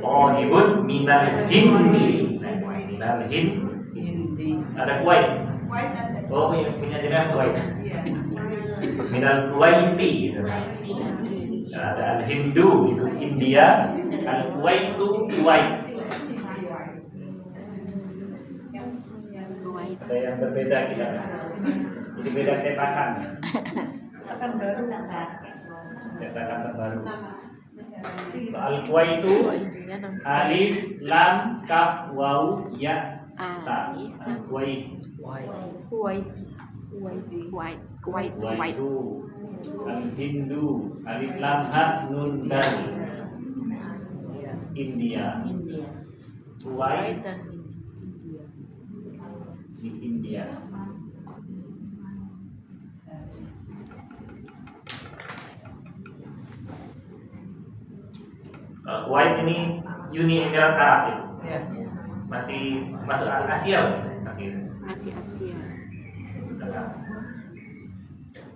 Oh, ibun minal hindi. Minal hindi. Ada Kuwait. Oh, punya jenengan Kuwait. Minal Kuwaiti. Ada al-Hindu itu India, al-Kuwaitu Kuwait. Ada yang berbeda kita. Jadi beda cetakan. Cetakan terbaru. Al-Kuwaitu alif lam kaf waw ya ta. Al-Kuwait.
Kuwait.
Waitu al-Hindu alif lam ha nun dal. India. Kuwait di India. Kuwait ini Uni Emirat Arab ya. Masih masuk Asia, masih
Asia.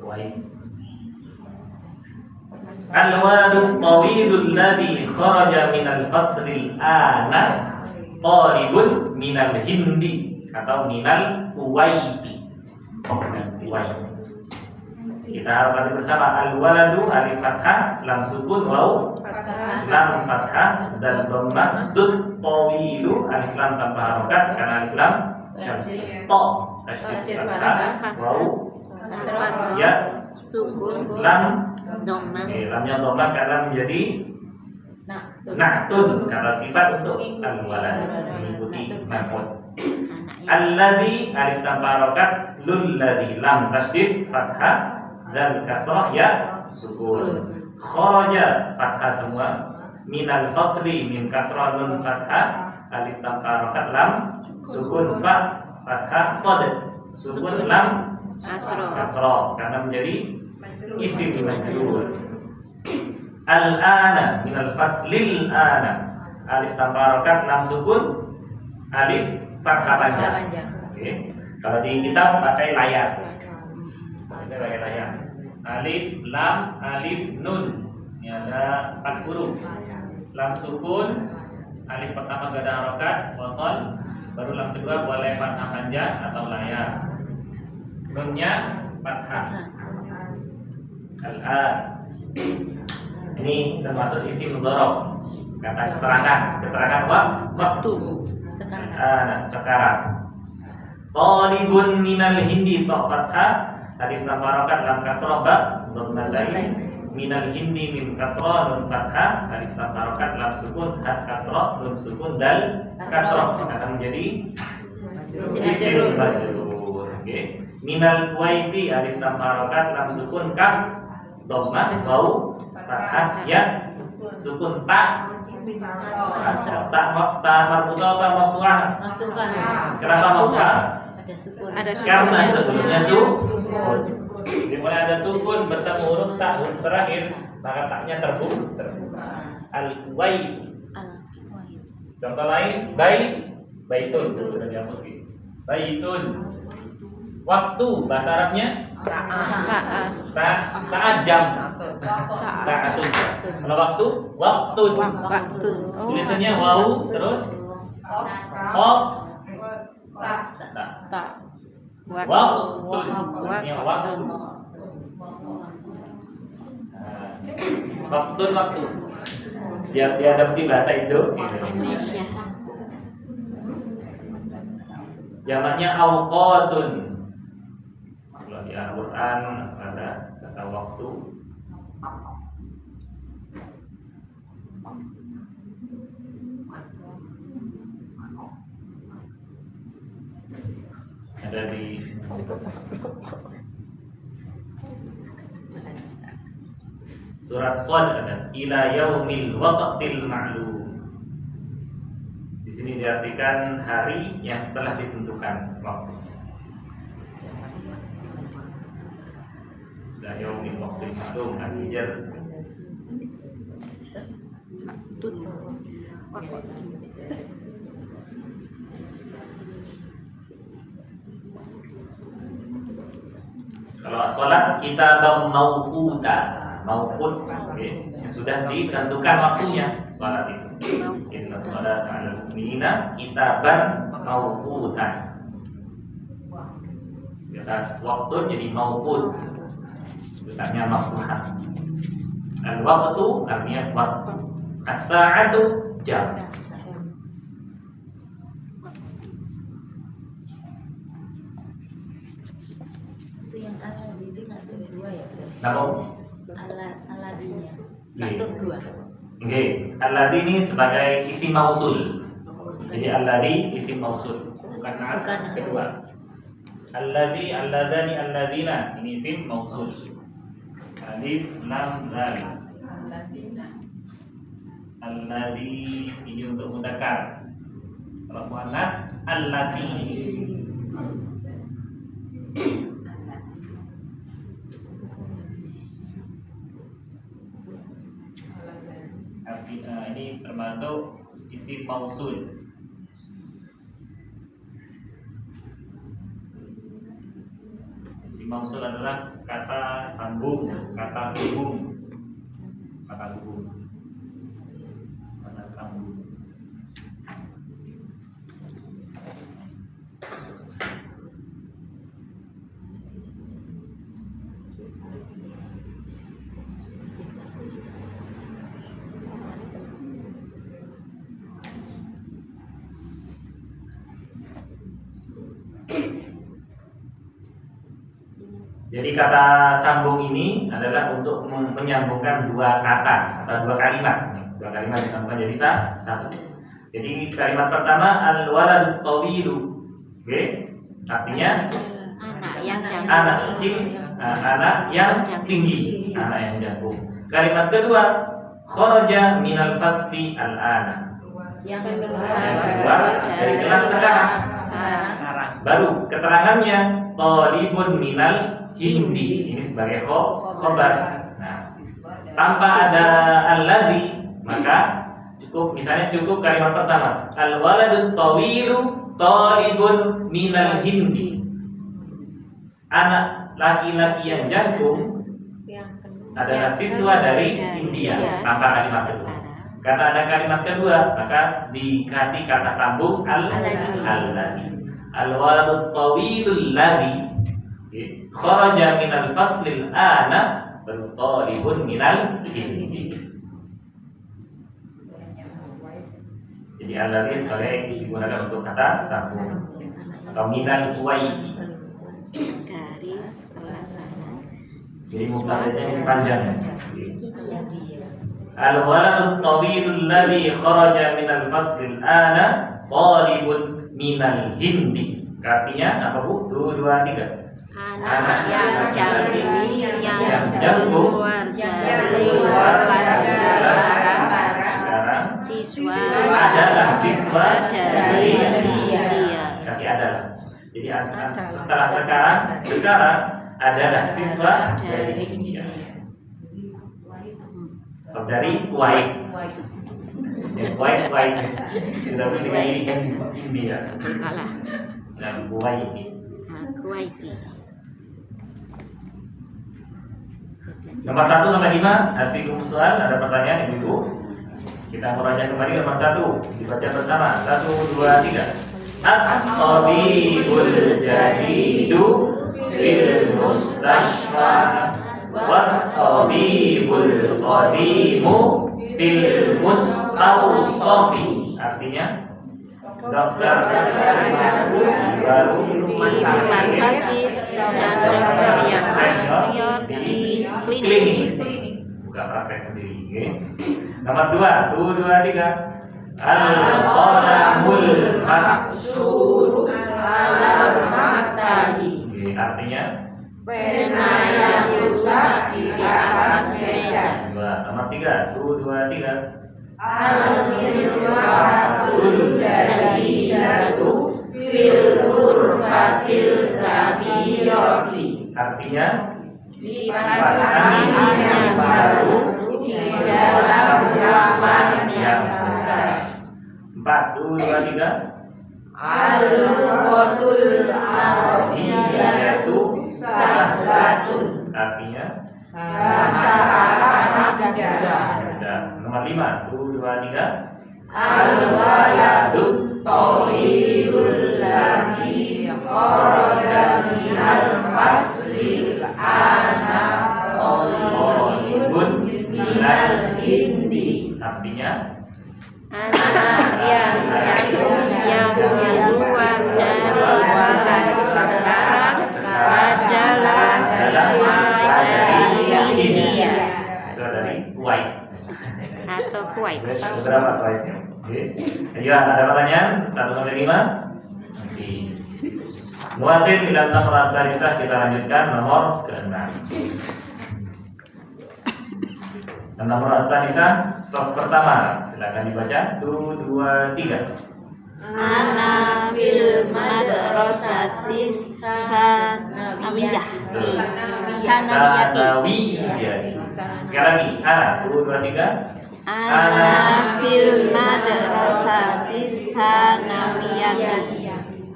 Kuwait. Al-waladu tawilul ladhi kharaja minal faslil ana talibun minal hindi atau minal kuwaiti. Kuwait. Kita harapkan bersama al-waladu alif fathah lam sukun waw lam fathah dan dhammah dut tawilu alif lam tanpa harokat karena alif lam syamsi to tasydid fathah waw ya
sukun
lam
dhamma
lamnya dhammah karena menjadi na'tun kata sifat untuk al-walad mengikuti nakut. Alladhi alif tanpa harokat lul ladhi lam tasydid fathah dan kasrah ya sukun. Kharaja fathah semua minal fasli min kasrah nun fathah alif tanpa harokat lam sukun fa fathah sad sukun lam kasrah karena menjadi isim majrur. Al-ana minal faslil ana alif tanpa harokat lam sukun alif fathah panjang. Oke. Kalau di kitab pakai layar. Kita pakai layar. Alif lam alif nun. Ini ada 4 huruf. Lam sukun, alif pertama gak ada harokat, wasol, baru lam kedua boleh fathah panjang atau layar. Nunnya fathah. Al-an. Ini termasuk isim dzaraf. Kata keterangan waktu. Sekarang. Talibun minal hindi ta fathah alif lam harokat lam kasrah ba dhammatain minal hindi mim kasrah nun fathah alif lam harokat lam sukun ha kasrah nun sukun dal kasrah akan menjadi isim majrur. Oke. Minal kuwaiti alif lam harokat lam sukun kaf dhammah waw fathah ya sukun ta kasrah ta marbuthah ta maftuhah. Kenapa maftuhah? Karena sebelumnya sukun. Jadi mulai ada sukun bertemu huruf ta huruf terakhir maka taknya terbuka. Al-wait. Contoh lain baitun sudah dihapus gitu. Baitun. Waktu bahasa Arabnya saat jam. Saatun. Kalau waktu. Tulisannya wawu terus qaf ta. Waktu. Dia diadopsi bahasa Indonesia. Jamaknya awqatun. Kalau di Al-Qur'an ada kata waktu. Ada di surat Shad ada ila yaumil waqtil ma'lum. Di sini diartikan hari yang setelah ditentukan waktu. Ila yaumil waqtil ma'lum al-hijr. Kalau sholat kita mauquta, mauqut, yang sudah ditentukan waktunya sholat itu. Inna sholat al mu'minina kitaban mauqutan. Kita waktu jadi mauqut, bukannya maftuhah. Al-waqtu artinya waktu. As-sa'atu jam. Namun
aladinya
dua. Oke, alladhi ini sebagai isim mausul. Jadi alladhi isim mausul, bukan kedua. Alladhi, alladhani, alladhina ini isim mausul. Alif lam dal. Alladhi ini untuk mudzakkar. Kalau muannats alladhi. Ini termasuk isim mausul. Isim mausul adalah kata sambung, kata hubung. Agung. Mana sambung? Jadi kata sambung ini adalah untuk menyambungkan dua kata atau dua kalimat. Dua kalimat disambungkan jadi satu. Jadi kalimat pertama al-waladut tawilu. Oke? Artinya
Anak yang jangkung.
anak kecil, anak yang tinggi, anak yang jangkung. Kalimat kedua kharaja minal fasli al-ana.
Yang
Yang kedua dari kelas sekarang. Baru keterangannya talibun minal hindi, ini sebagai khobar. Nah, tanpa ada alladzi maka cukup kalimat pertama al-waladut tawilu talibun minal hindi. Anak laki-laki yang jangkung adalah siswa dari India, tanpa kalimat kedua. Karena ada kalimat kedua, maka dikasih kata sambung al-ladzi. Al-waladut tawilul ladzi kharaja minal faslil ana talibun minal hindi. Jadi al-ladzi sebagai digunakan untuk kata sambung atau minal kuwaiti.
Dari setelah sana.
Jadi mubtada'nya ini panjang ya. Al-waladut tawilul ladzi kharaja minal faslil ana talibun minal hindi. Artinya apa Bu? 2, 2, 3.
Anak yang jangkung yang
jangkung
keluar dari kelas
sekarang
siswa
adalah siswa
dari India.
Kasih adalah. Jadi setelah sekarang adalah siswa dari India. Atau dari Kuwait. Ya, Kuwait sudah boleh dikatakan India.
Kalah.
Dan Kuwait.
Kuwaiti.
Nomor 1 sampai 5, Alfikum soal, ada pertanyaan Ibu? Kita meraja kembali nomor 1, dibaca bersama. 1, 2, 3. At-tabibul jadidu fil mustashfa wat-tabibul qadimu fil mustawsafi. Artinya dokter baru
Rumah sakit dan dokter yang senior di klinik.
buka praktek sendiri. Okay. Nomor 2, 2, 3. Al-qalamul maksuru alal maktahi. Okay, artinya
pena yang rusak di atas meja.
Nomor 3, 2, 3.
Al-mirwatul jadidatu fil ghurfatil kabirati.
Artinya
Dipasang yang baru di dalam kamar yang besar.
4, 2, 3.
Al-lughatul arabiyyatu sahlatun.
Artinya
Bahasa Arab mudah.
Nomor 5, 2, 3.
Al-waladut tawilul ladzi kharaja minal faslil ana talibun minal hindi.
Artinya
Anak yang jangkung yang keluar dari kelas sekarang adalah siswa dari India
dari Kuwait.
atau Kuwait.
Berapa Kuwaitnya? Oke. Ayo, ada pertanyaan? 1 sampai 5. Oke. Muasir ila nomor asalisah, kita lanjutkan nomor ke-6. Dan nomor asalisah soft pertama, silakan dibaca. 1, 2, 3.
Ana fil madrasatis sanawiyah
Sanawiyah. Sekali lagi. Ana, 1, 2, 3.
Ana fil madrasatis sanawiyah.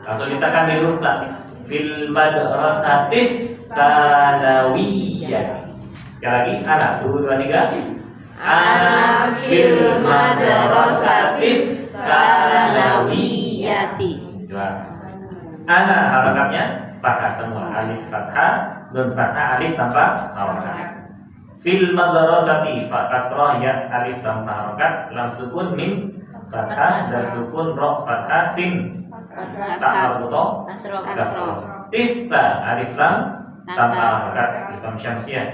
Langsung ditekan di huruf ta. Fil madrasatis sanawiyah. Sekali lagi. Ana, 1, 2, 3.
Ana fil madrasatis tsanawiyati.
Dua. Ana harakatnya fathah semua, alif fathah, nun fathah, alif tanpa harokat. Fil madrasati fa kasrah ya alif tanpa harokat, lam sukun mim fathah, dal sukun ro fathah, sin tak marbuto kasrah. Tifta alif lam tanpa harokat, ifam syamsiyah.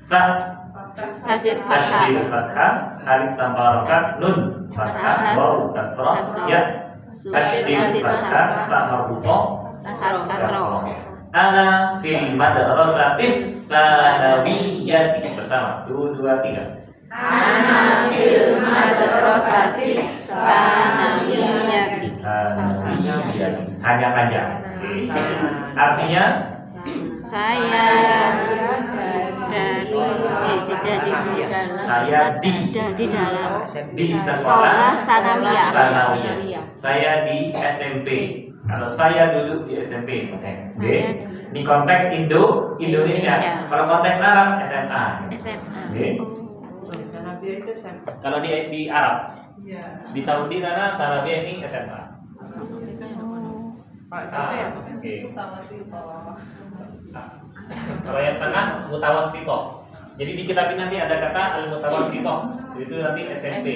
Fa
Tasdid
tasydid
fathah.
fathah, alif tanpa harokat, nun fathah, waw kasrah, ya tasydid fathah, tak marbuto
Kasroh.
Ana fil madrasatis tsanawiyati. Bersama 2, 2, 3.
Ana fil madrasatis tsanawiyati.
Tsanawiyati. Hanya panjang. Oke. Artinya
Saya di dalam
di
sekolah
sekolah
sanawiyah.
sanawiyah. Saya di SMP. Kalau saya dulu di SMP. Oke.
Saya
Ini konteks Indonesia.
Indonesia.
Kalau konteks Arab SMA.
SMA.
Oke.
Sanawiyah itu SMP.
Kalau di Arab, di Saudi sana Sanawiyah ini SMA.
Pak SMP ya?
Oke. Kalau yang tengah mutawassithah. Jadi di kitab ini nanti ada kata al mutawassithah. Itu nanti SMP.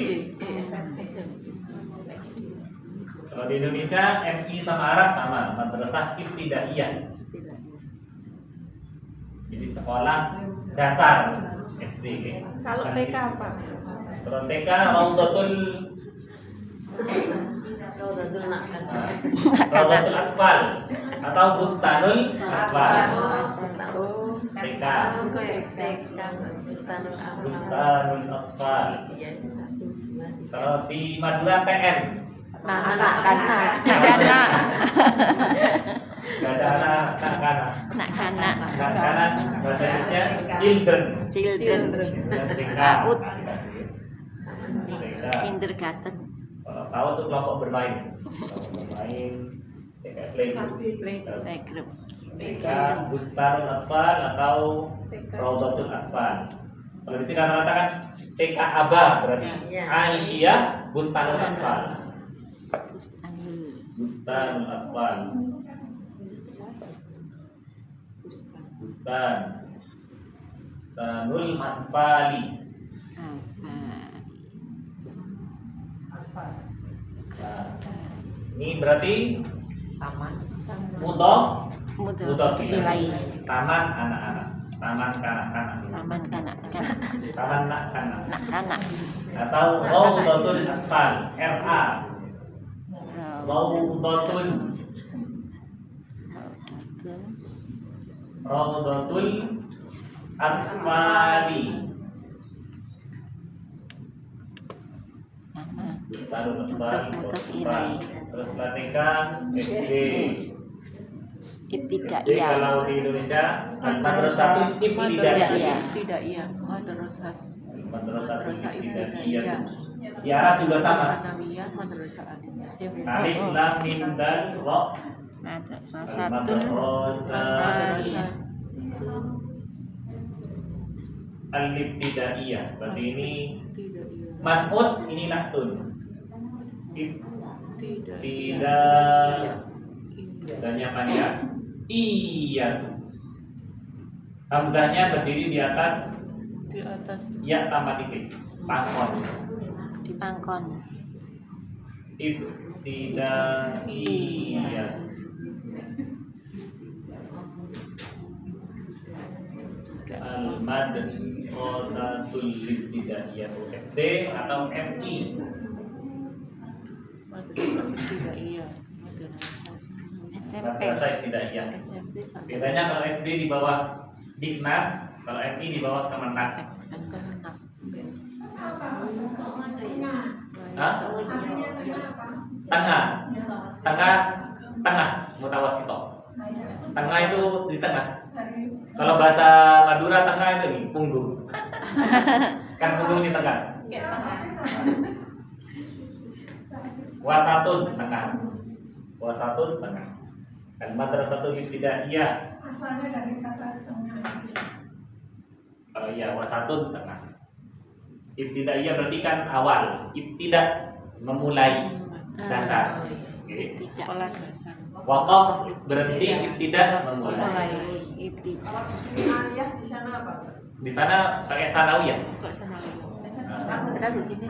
Kalau di Indonesia MI sama Arab sama, madrasah ibtidaiyah. Jadi sekolah dasar SD.
Kalau TK apa?
Kalau TK Raudatul Raudatul Atfal atau Bustanul Atfal. TK Bustanul Atfal. Kalau di Madura PN.
Kanak-kanak.
Gak ada anak kanak.
Kanak-kanak.
Kanak bahasa Indonesia children.
Children.
TK.
PAUD.
TK.
Kindergarten.
Kalau tahu tuh kelompok bermain. Kelompok bermain TK
Playgroup.
TK Bustanul Atfal atau Raudatul Atfal. Kalau di sini rata-rata kan TK Aba berarti Aisyah Bustanul Atfal. Bustan Atfal. Bustanul Atfali. Nah, ini berarti mudhof
Ilai.
taman anak-anak, taman kanak-kanak,
Taman kanak-kanak.
taman nak-kanak,
Anak.
atau Raudatul Atfal, RA, Raudatul Atfali. Bustanul Atfal. Terus TK SD. SD
Ibtidaiyah.
kalau di Indonesia madrasah ibtidaiyah.
Tidak iya. Madrasah.
Madrasah ibtidaiyah. Di Arab juga sama.
Sanawiyah, madrasah aliyah.
Alif lam mim dal ra.
Madrasatul
Madrasah al-ibtidaiyah. Berarti ini
Tidak iya.
man'ut, ini naktun.
Tidak.
Tidak. Dannya panjang. Iya. Hamzahnya berdiri di atas
Di atas.
ya tambah titik. Pangkon.
di pangkon.
Ibtidaiyah. Al-Madrasatul Ibtidaiyah SD atau MI.
Madrasah tidak iya.
SMP.
Madrasah Ibtidaiyah.
SMP sama.
Bedanya kalau SD di bawah Diknas, kalau MI di bawah Kemenak. Hah? Tengah. Tengah mutawassithah. Tengah itu di tengah. Kalau bahasa Madura tengah itu nih punggung. Kan punggung di tengah. Wasatun tengah. Wasatun tengah. Kan madrasatul ibtidaiyah.
Asalnya dari kata tengah.
Kalau iya wasatun tengah. Ibtidaiyah berarti kan awal. Ibtida memulai dasar. Oke.
Tidak.
Sekolah dasar.
Waqaf berhenti, ibtida memulai.
Mulai ibtida.
Kalau di sini aliyah di sana apa?
Di sana pakai tanawiyah.
Kok sana lagi? Padahal di sini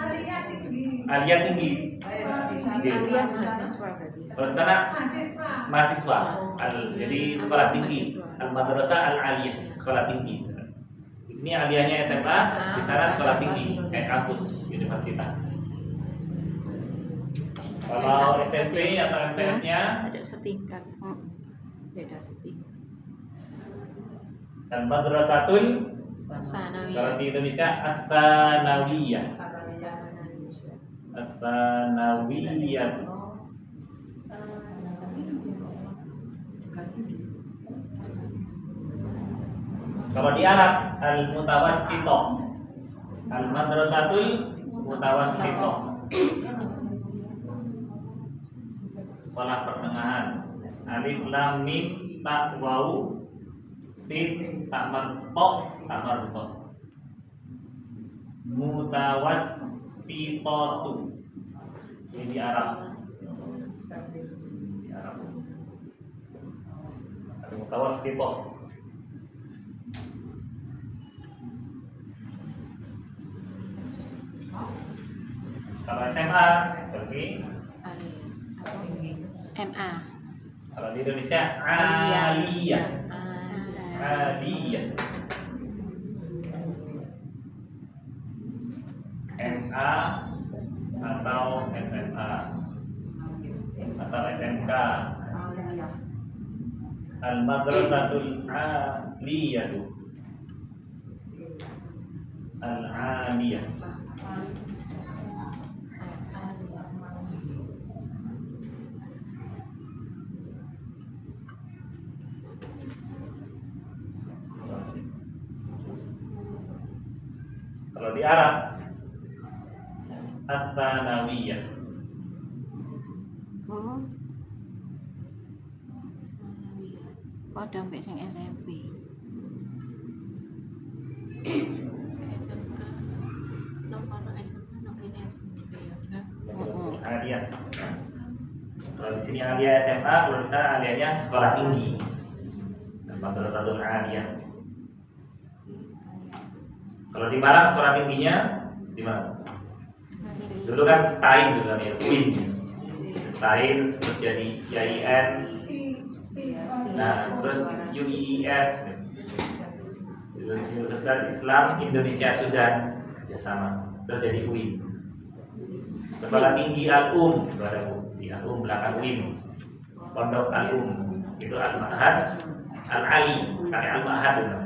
Aliyah tinggi.
Di sana
Iya.
aliyah di sana.
mahasiswa berarti.
Kalau di sana mahasiswa. Jadi sekolah tinggi. Al-madrasah al-aliyah, sekolah tinggi. Di sini aliyahnya SMA, di sana sekolah tinggi, kayak kampus, universitas. Kalau SMP atau MTS-nya
Ajak setingkat. Beda setingkat.
Al-madrasatul,
Sanawiyah.
kalau di Indonesia Ats-Tsanawiyah.
Sanawiyah.
Ats-Tsanawiyah. Kalau di Arab Al-Mutawassithah. Al-Madrasatul Mutawassithah. Sekolah pertengahan. Alif lam mim ta waw sin ta marto ta marto. Mutawassithatu. Ini di Arab. Di Arab. Al-Mutawassithah. Kalau SMA berarti,
MA.
kalau di Indonesia aliyah. Aliyah. MA atau SMA atau SMK. Al-Madrasatul Aliyah. Al-Aliyah. Kalau di Arab Ats-Tsanawiyah.
Oh. Padha mbek sing SMP.
SMA. Nomor SMA nang ini SMP ya.
Aliyah. Kalau di sini aliyah SMA, kalau di sana aliyahnya sekolah tinggi. Madrasatul Aliyah. Kalau di Malang sekolah tingginya di mana? Dulu kan Stain dulu nih, Win. Stain terus jadi IAIN. Nah, terus UIS. Universitas Islam Indonesia Sudan kerjasama. Terus jadi UIN. Sekolah tinggi Al-Um, di Al-Um belakang UIN. Pondok Al-Um itu Al-Ma'had Al-Ali, pakai Al-Ma'had dulu.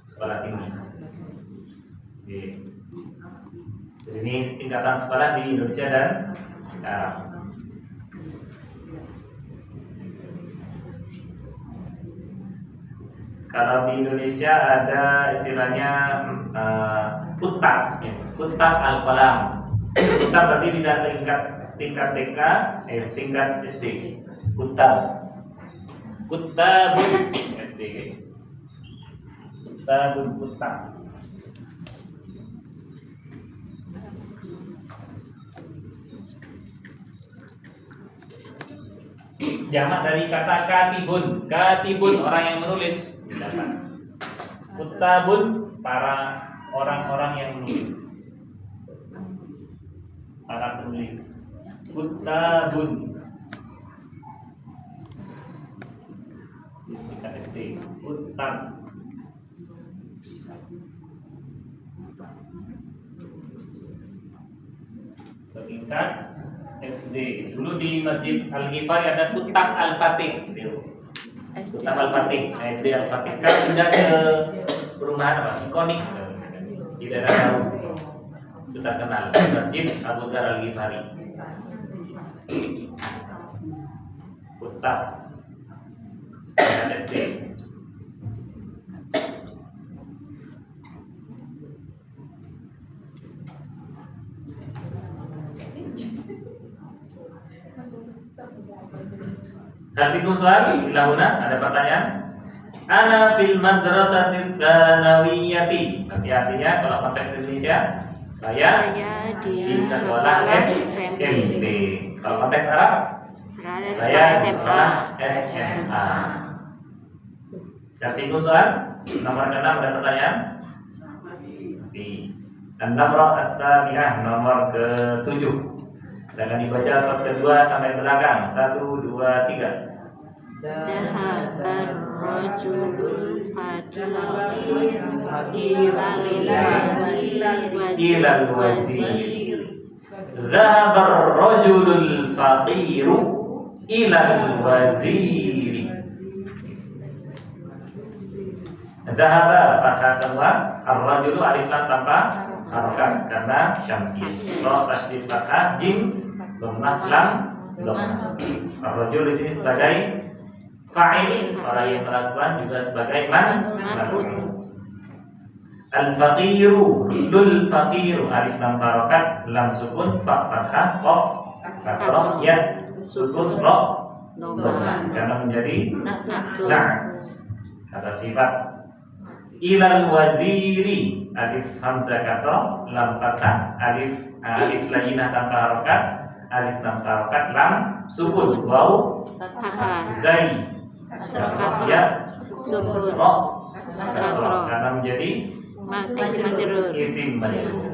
Sekolah tinggi. Oke. Jadi ini tingkatan sekolah di Indonesia dan Arab. Kalau di Indonesia ada istilahnya kutab, ya. Kutab al-qalam. Kutab berarti bisa setingkat TK, setingkat SD. Kutab. Kutabun SD. Kutabun kutab. Jamak dari kata katibun. Katibun orang yang menulis. Kutabun para orang-orang yang menulis. Para penulis. Kutabun. Tingkat SD. Kutab. Setingkat SD. Dulu di Masjid Al-Ghifari ada Kutab Al-Fatih. Kutab Al-Fatih, SD Al-Fatih. Sekarang sudah ke perumahan apa? Ikonik di daerah Daun. Itu terkenal Masjid Abu Dhar Al-Ghifari. Kutab SD. Hafikum soal, ilahuna, ada pertanyaan? Ana fil madrasatil tsanawiyati. Berarti artinya kalau konteks Indonesia, Saya di sekolah SMP. Kalau konteks Arab, saya di sekolah SMA. Yafikum soal? Nomor 6 ada pertanyaan? An-Namrah as-Sabi'ah nomor ke-7. Akan dibaca shot kedua sampai belakang. 1, 2, 3.
Dhahabar rajulul
Ilal wazir. Dhahabar rajulul faqiru ilal wazir. Dhahaba fathah semua. Ar-rajulu alif lam tanpa harokat karena syamsi. Ra tasydid fathah, jim dhammah, lam dhammah. Ar-rajul di sini sebagai fa'il, orang yang melakukan, juga sebagai maf'ul. Al-faqiru, lul faqiru, alif lam harokat, lam sukun, fa fathah, qaf kasrah, ya sukun, ra dhammah karena menjadi na'at. Kata sifat. Ilal waziri, alif hamzah kasrah, lam fathah, alif lainah tanpa harokat, alif tanpa harokat, lam sukun, waw zai ya
sukun
ra kasrah karena menjadi isim majrur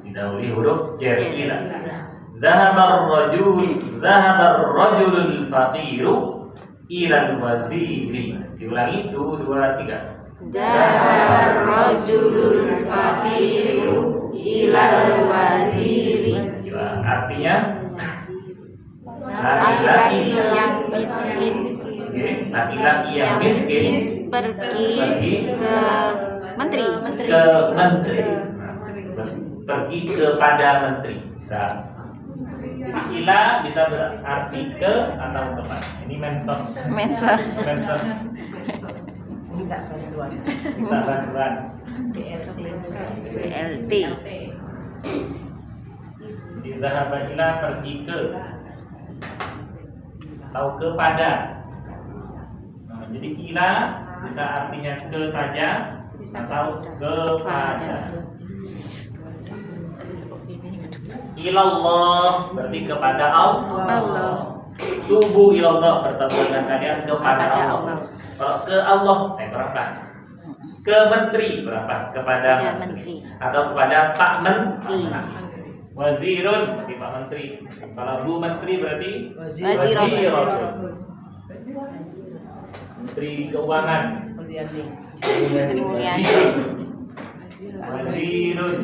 didahului huruf jar. Ila dhahabar rajulul faqiru ilal waziri. Diulangi 2, 3.
Dhahabar rajulul faqiru ilal waziri.
Artinya
Laki-laki yang miskin,
laki-laki yang miskin
pergi ke menteri.
Pergi kepada menteri. Jadi ila bisa berarti ke atau teman. Ini mensos. Minta bantuan.
BLT.
Dhahaba ila pergi ke atau kepada. Jadi ila bisa artinya ke saja atau kepada. Ilallah berarti kepada Allah. Tubuh ilallah bertemu dengan kalian kepada Allah. Kalau ke Allah kurang pas. Ke menteri kurang pas, kepada menteri atau kepada Pak Menteri. Wazirun berarti Pak Menteri. Kalau Bu Menteri berarti Wazirun. Menteri Keuangan.
Sri Mulyani.
Wazirun.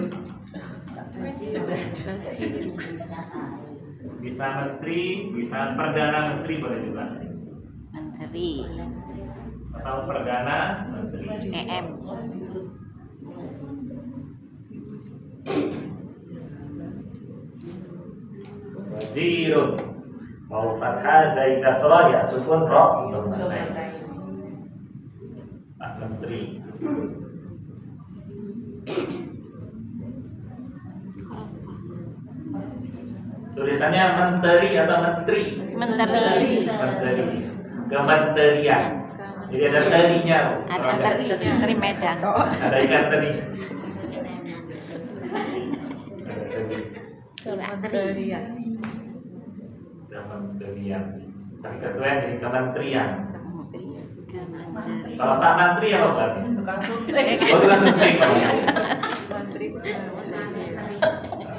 Bisa menteri, bisa perdana menteri boleh juga.
Menteri.
Atau perdana menteri.
EM.
Wazirun. Mau fathah zai kasrah ya sukun ra dhammah. Pak Menteri. Tulisannya menteri atau menteri?
Menteri.
Kementerian. Jadi ada terinya.
Ada teri Medan.
Ada ikan teri.
Kementerian.
Kementerian. Tapi kesesuaian jadi kementerian. Kalau Pak Menteri apa berarti? Oh, itu langsung menteri.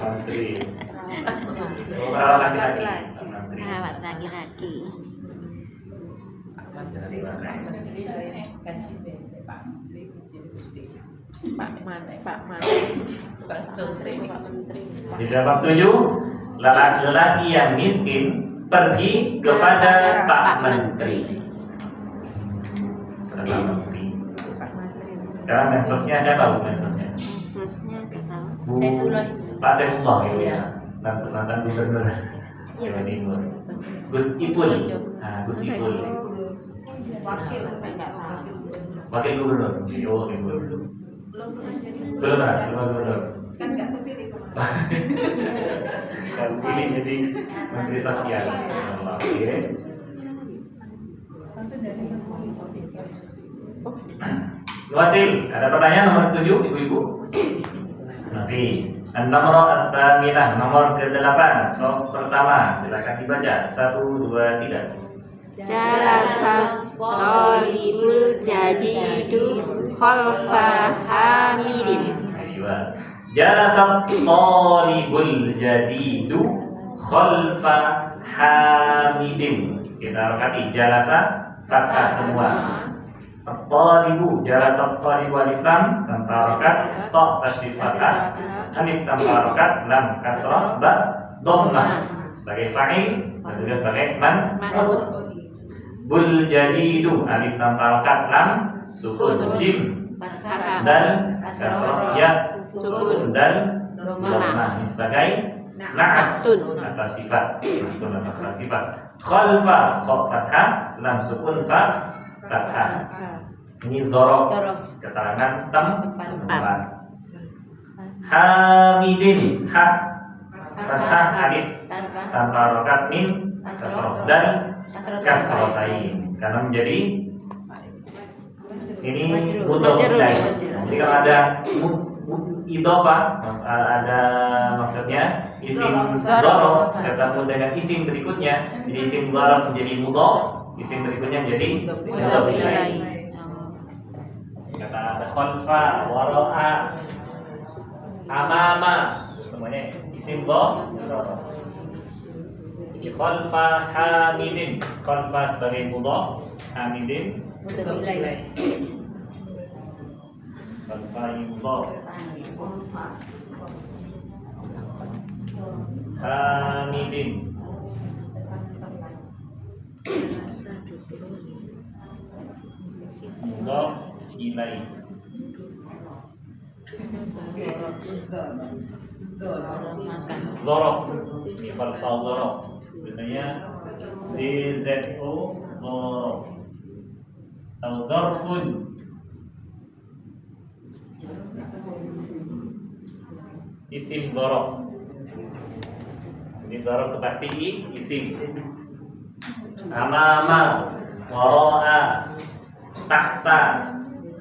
Menteri. Perawat laki-laki.
Perawat laki-laki. Di dalam 7, laki-laki yang miskin pergi kepada Pak Menteri. Pak Menteri. Sekarang mensosnya siapa Bu mensosnya? Mensosnya tahu.
Pak Saifullah itu ya. Mantan gubernur Jawa Timur. Gus Ipul. Nah, Gus Ipul. Wakil gubernur. Oh, wakil gubernur. Belum gubernur.
Kan nggak terpilih kemarin.
Kalau pilih jadi Menteri Sosial. Oke. Wasil, ada pertanyaan nomor 7, ibu-ibu? Nanti. An-Namrah At-Thaminah, nomor ke-8, soft pertama, silakan dibaca. 1, 2, 3.
Jalasa talibul jadidu khalfa hamidin.
Aywa. Jalasa talibul jadidu khalfa hamidin. Kita harokati jalasa fathah semua. At-talibu, jalasa at-talibu alif lam tanpa harokat, ta tasydid fathah, alif tanpa harokat, lam kasrah, ba dhammah sebagai fa'il dan juga sebagai man'ut. Bul jadidu, alif tanpa harokat, lam sukun, jim dal kasrah, ya sukun, dal dhammah sebagai na'atun atau sifat, atau sifat. Khalfa, kha fathah, lam sukun, fa fathah. Ini dzaraf, keterangan tempat. Hamidin, ha fathah, alif tanpa harokat, mim kasrah, dan kasratain karena menjadi ini mudhof ilaih. Jadi kalau ada idhofah, ada maksudnya isim dzaraf ketemu dengan isim berikutnya, jadi isim dzaraf menjadi mudhof, isim berikutnya menjadi mudhof ilaih. Kata ada khalfa, wara'a, amama, semuanya isim dzaraf. Jadi khalfa hamidin, khalfa sebagai mudhof, hamidin khalfa mudhof, hamidin mudhof ilaih. Dzaraf, ini khalfa dzaraf. Biasanya DZO dzaraf atau dzarfun. Isim dzaraf. Ini dzaraf itu pasti isim. Amama, wara'a, tahta,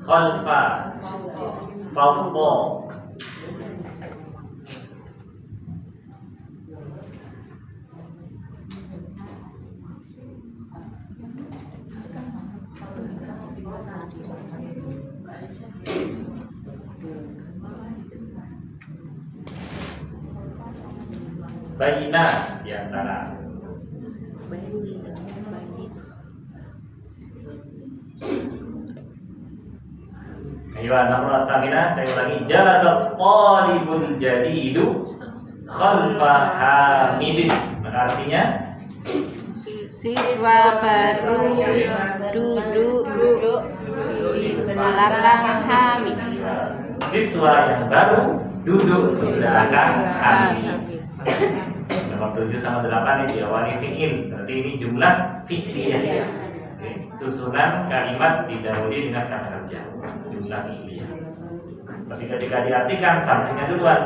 khalfa, fawqa. Baina di antara. Ayo Namrah Tamina, saya ulangi. Jalasa talibul jadidu khalfa hamidin. Artinya
Siswa baru duduk di belakang Hamid.
Siswa yang baru duduk di belakang Hamid. Nomor 7 sama 8 ini diawali fi'il. Berarti ini jumlah fi'liyah. Susunan kalimat didahului dengan kata kerja. Jumlah fi'liyah. Tapi ketika diartikan subjeknya duluan.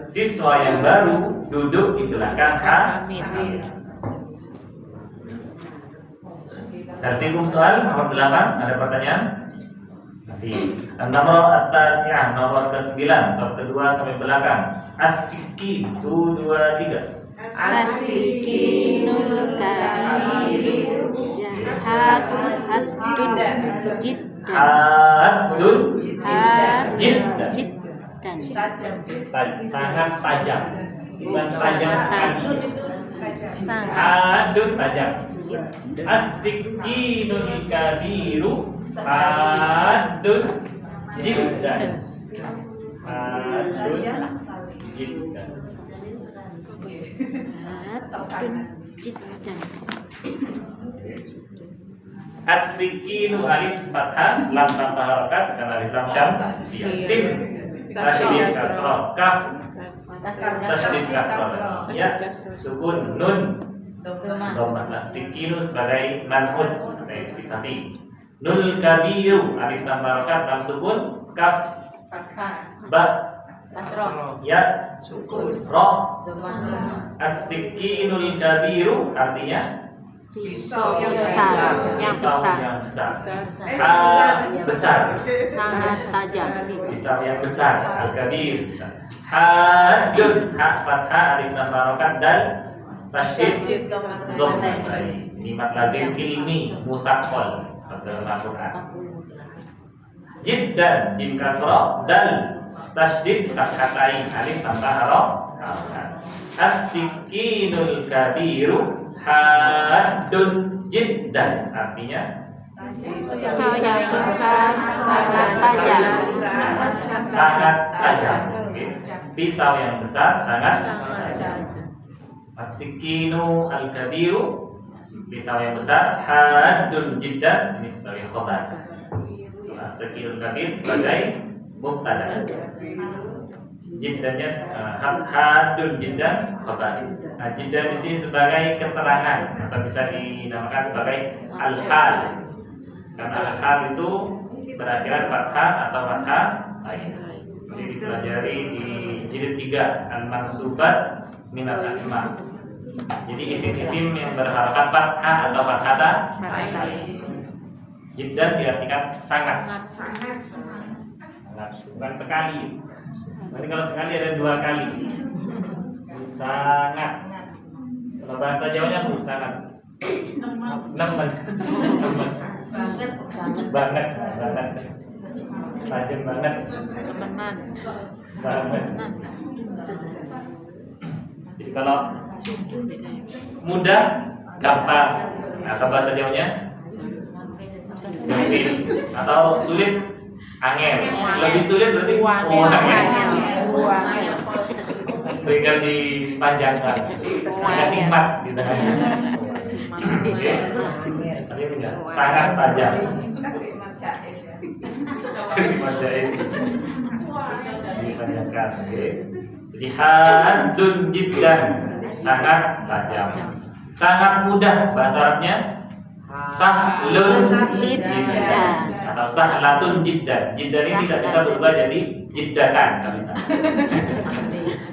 Siswa yang baru duduk di belakang Hamid. Fikum soal nomor 8, ada pertanyaan? An-Namrah At-Tasi'ah, nomor ke-9, soal kedua sampai belakang. As-Sikin, 1, 2, 3.
As-Sikinul kabiru haddun jiddan.
Sangat tajam. Bukan tajam sekali. Haddun tajam. As-Sikinul kabiru haddun jiddan. Haddun jiddan. As-Sikinu alif fathah, lam tanpa harokat karena alif lam syam, sim tasydid kasrah, kaf tasydid kasrah, ya sukun nun dhammah. As-Sikinu sebagai man'ut atau sifati. Nul kabiru alif tanpa harokat, lam sukun, kaf ba ya sukun, ro. As-Sikinul kabiru artinya
Pisau besar, yang
Pisau
besar,
yang besar.
Besar.
Besar.
sangat tajam.
Pisau yang besar. Al-kabir. Hadun. Ha fathah alif lam harokat dal tasydid dhammah. Ini mat lazim ilmi mutaqal dalam Al-Qur'an. Jiddan jim kasrah dal tasydid fathatain alif tambah harokat. As-sikinul kabiru hadun jiddan, artinya
Pisau yang besar, sangat tajam.
sangat tajam. Oke. Pisau yang besar sangat tajam. As-sikinu al-kabiru, pisau yang besar, hadun jiddan, ini sebagai khabar. As-sikinul kabir sebagai mubtada. Jiddannya hadun jiddan khabar. Nah, jiddan di sini sebagai keterangan atau bisa dinamakan sebagai al-hal. Karena al-hal itu berakhiran fathah atau fathah lain. Jadi dipelajari di jilid 3 al-mansubat minal asma. Jadi isim-isim yang berharakat fathah atau fathah lain. Jiddan diartikan sangat. Bukan sekali. Nanti kalau sekali ada 2 kali. Sangat. Kalau bahasa Jawanya pun sangat. Nemen. Banget. Tajam banget.
Temenan.
Banget. Jadi kalau mudah, gampang. Atau bahasa Jawanya sulit. Atau sulit, angel. Lebih sulit berarti angel. Tinggal dipanjangkan, kasih mat di tengahnya. Oke. Tadi enggak, sangat tajam.
Kasih mat jais ya.
Kasih mat jais. Dipanjangkan. Oke. Jadi hadun jiddan, sangat tajam. Sangat mudah, bahasa Arabnya sahlun jiddan atau sahlatun jiddan. Jiddan ini tidak bisa berubah jadi jiddatan, nggak bisa.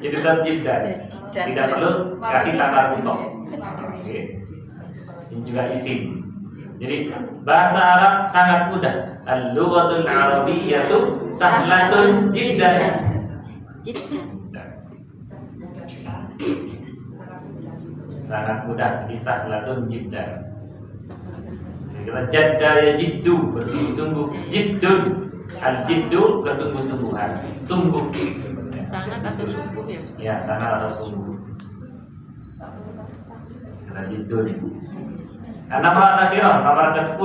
Itu tetap jiddan. Tidak perlu kasih tanda butoh. Oke. Ini juga isim. Jadi bahasa Arab sangat mudah. Al-lughatul arabiyyatu sahlatun jiddan. Sangat mudah, jadi sahlatun jiddan. Kita jadda ya jiddu, bersungguh-sungguh. Jiddun, al-jiddu, kesungguh-sungguhan. Sungguh.
Sangat atau sungguh ya?
Ya, sangat atau sungguh. Kita jiddun. Nomor akhirah, nomor ke-10.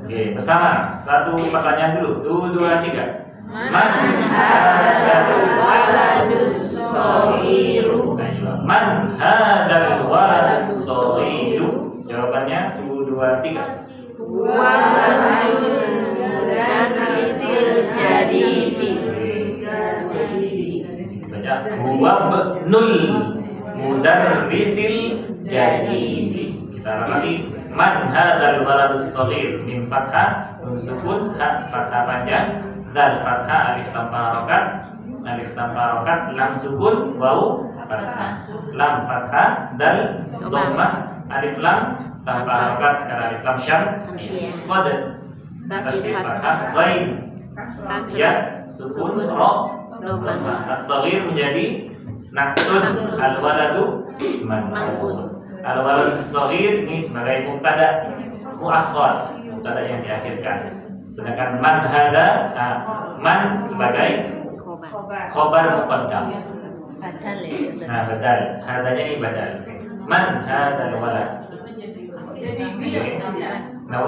Oke, bersama. Satu pertanyaan dulu. 2, 3. Man hadzal waladus shaghiru. Man hadzal waladus shaghiru. Jawabannya 2, 3.
Waladun mudarrisil jadidi.
Baca huwa ibnul mudarrisil jadidi. Kita lagi man hadzal waladus shaghir min fathah nun sukun ha fathah panjang dal fathah alif tanpa harokat lam sukun waw fathah lam fathah dal dhammah alif lam tanpa harokat karena alif lam syam sad tasdid fathah ghain ya sukun ra dhammah as-shaghir menjadi naktun al-waladu manqun. Al-waladu as-shaghir ini sebagai mubtada muakhkhar, mubtada yang diakhirkan. Sedangkan man hada man sebagai khobar muqaddam. Nah, badal. Hadanya ini badal. Man hadal walad. Nah,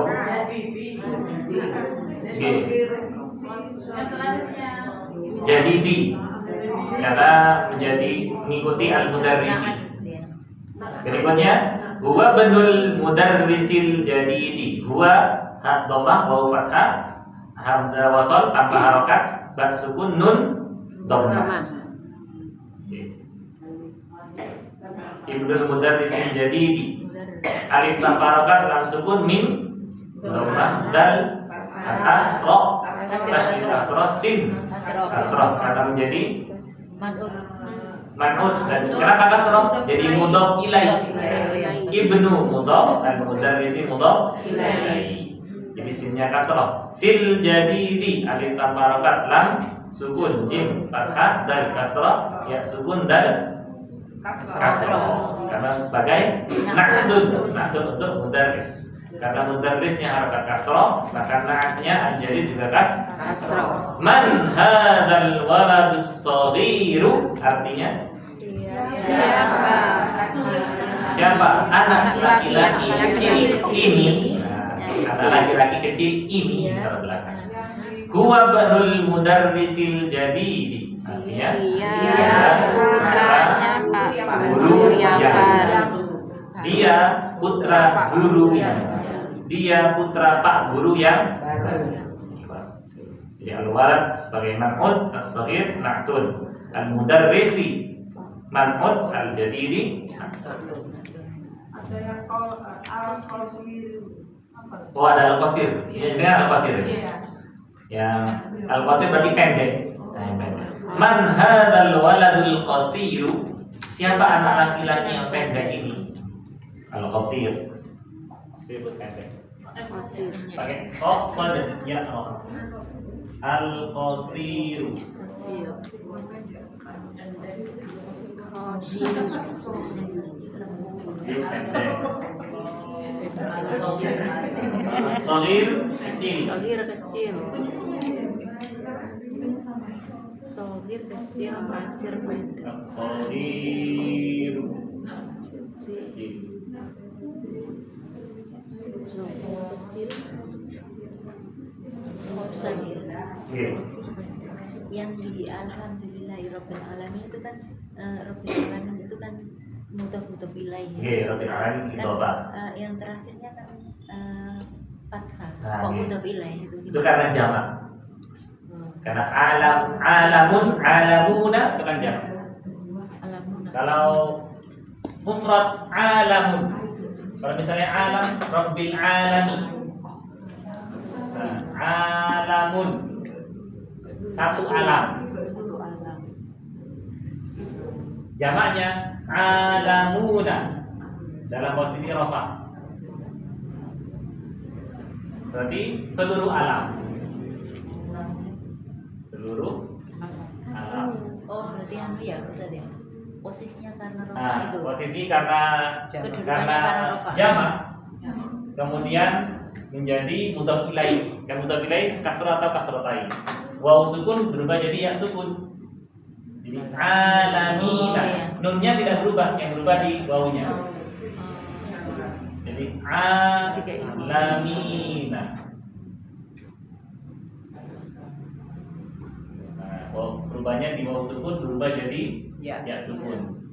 jadi di karena menjadi mengikuti al-mudarrisi. Berikutnya huwa benul mudarrisil jadidi. Huwa ha dhammah waw fathah hamzah wasal tanpa harokat ba sukun nun dhammah. Ibnul mudarrisil jadidi. Alif tanpa harokat lam sukun mim dhammah dal fathah ra tashdid asra sin asra kata menjadi man'ut dan kenapa kasroh? Jadi mudhof ilaih. Ibnu mudhof dan mudarrisi mudhof ilaih. Jadi sinnya kasroh. Sil jadidi alif tanpa harokat, lam sukun, jim fathah, dal kasroh, ya sukun, dal kasroh. Karena sebagai na'dun untuk mudarris. Karena mudarrisnya harokat kasroh, maka na'atnya jadi juga kasroh. Man hadzal waladus shaghiru, artinya siapa anak laki-laki kecil ini? Anak laki-laki kecil ini terbelakang. Huwa banul mudarrisil jadidi, artinya
Dia putranya Pak Guru yang baru.
dia putra guru yang dia putra Pak Guru yang jadi al-walad sebagai man'ut, as-shaghir na'tun, al-mudarrisi man'ut, al-jadidi
Ada yang al-qasir.
oh ada al-qasir. Ini al-qasir.
Iya.
Yang al-qasir berarti pendek. Nah, yang pendek. Man hadzal waladul qasir? Siapa anak laki-laki yang pendek ini? Al-qasir. Qasir pendek.
Qasir.
Pakai qaf sad ya Allah. Al-qasir.
Qasir.
As-saghir kecil.
Sogir kecil. Sogir kecil, kasir pendek.
As-saghir kecil.
Kecil.
Iya.
Yang di Alhamdulillahirabbil alamin itu kan Rabbil alamin itu kan mudhof ilaih ya.
Iya, Rabbil alamin itu
Kan,
apa?
yang terakhirnya kan fathah.
Nah,
Kok
iya.
mudhof ilaih itu
Itu karena jamak. Karena alamuna itu kan jamak.
Alamuna.
Kalau mufrad alamun. Kalau misalnya alam Rabbil alamin. Nah, alamun satu alam.
Satu alam.
Jamaknya alamuna dalam posisi rafa. Berarti seluruh alam. Seluruh alam.
Oh, berarti ya Ustaz ya. Posisinya karena rofa
Nah,
itu.
posisi karena
Kedudukannya
karena
karena rofa.
jamak. Kemudian menjadi mudhof ilaih. Yang mudhof ilaih kasrah atau kasratain. Waw sukun berubah jadi ya sukun. Jadi alamina.
Oh, iya.
Nunnya tidak berubah, yang berubah di wawunya. Jadi alamina. Nah, waw berubahnya di waw sukun berubah jadi ya sukun.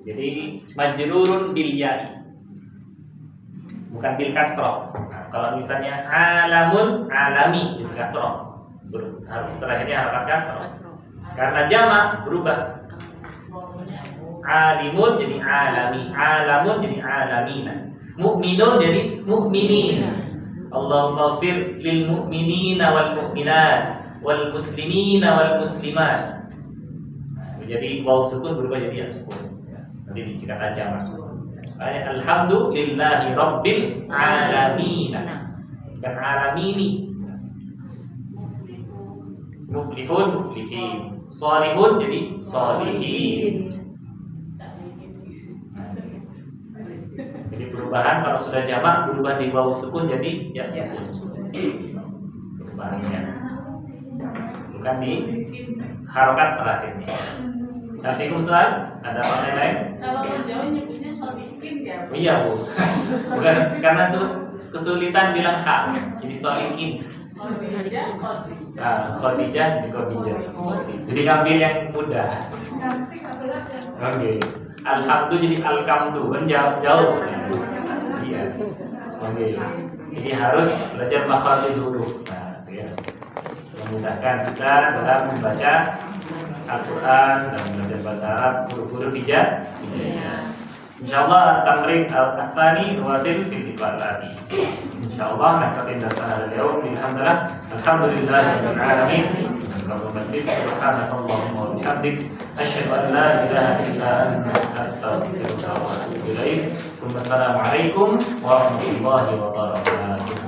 Jadi majrurun bil ya'i. Bukan bil kasroh. Nah, kalau misalnya alamun, alami bil kasroh. Terakhirnya harakat kasroh. Karena jamak berubah. Alimun jadi alami, alamun jadi alamina. Mukminun jadi mukminin. Allahumma fir lil mu'minina wal mu'minat wal muslimina wal muslimat. Nah, jadi waw sukun berubah jadi ya sukun. Nanti dikatakan jamak. Alhamdulillahi rabbil alamin. Bukan alamini. Muflihun muflihin. Shalihun jadi shalihin. Jadi perubahan kalau sudah jamak berubah di wawu sukun jadi ya sukun. Perubahannya bukan di harokat terakhirnya. Waalaikumsalam. Ada orang lain?
Kalau orang Jawa nyebutnya solikin ya.
Oh, iya bu. Bukan karena kesulitan bilang hak jadi solikin. Khadijah jadi Khadijah. Jadi ngambil yang mudah. Oke. Alhamdulillah jadi alkamdu kan jauh. Iya. Oke. Jadi harus belajar makhraj huruf. Nah, itu ya. Memudahkan kita dalam membaca Al-Quran dan belajar bahasa Arab huruf-huruf hijab. Insyaallah tamrin al-athani wasil fil lagi. Insyaallah naktafi darsana al-yawm alhamdulillah rabbil alamin. Rabbul Majlis. Subhanakallahumma wa bihamdik, asyhadu an la ilaha illa anta, astaghfiruka wa atubu ilaik. Wassalamualaikum warahmatullahi wabarakatuh.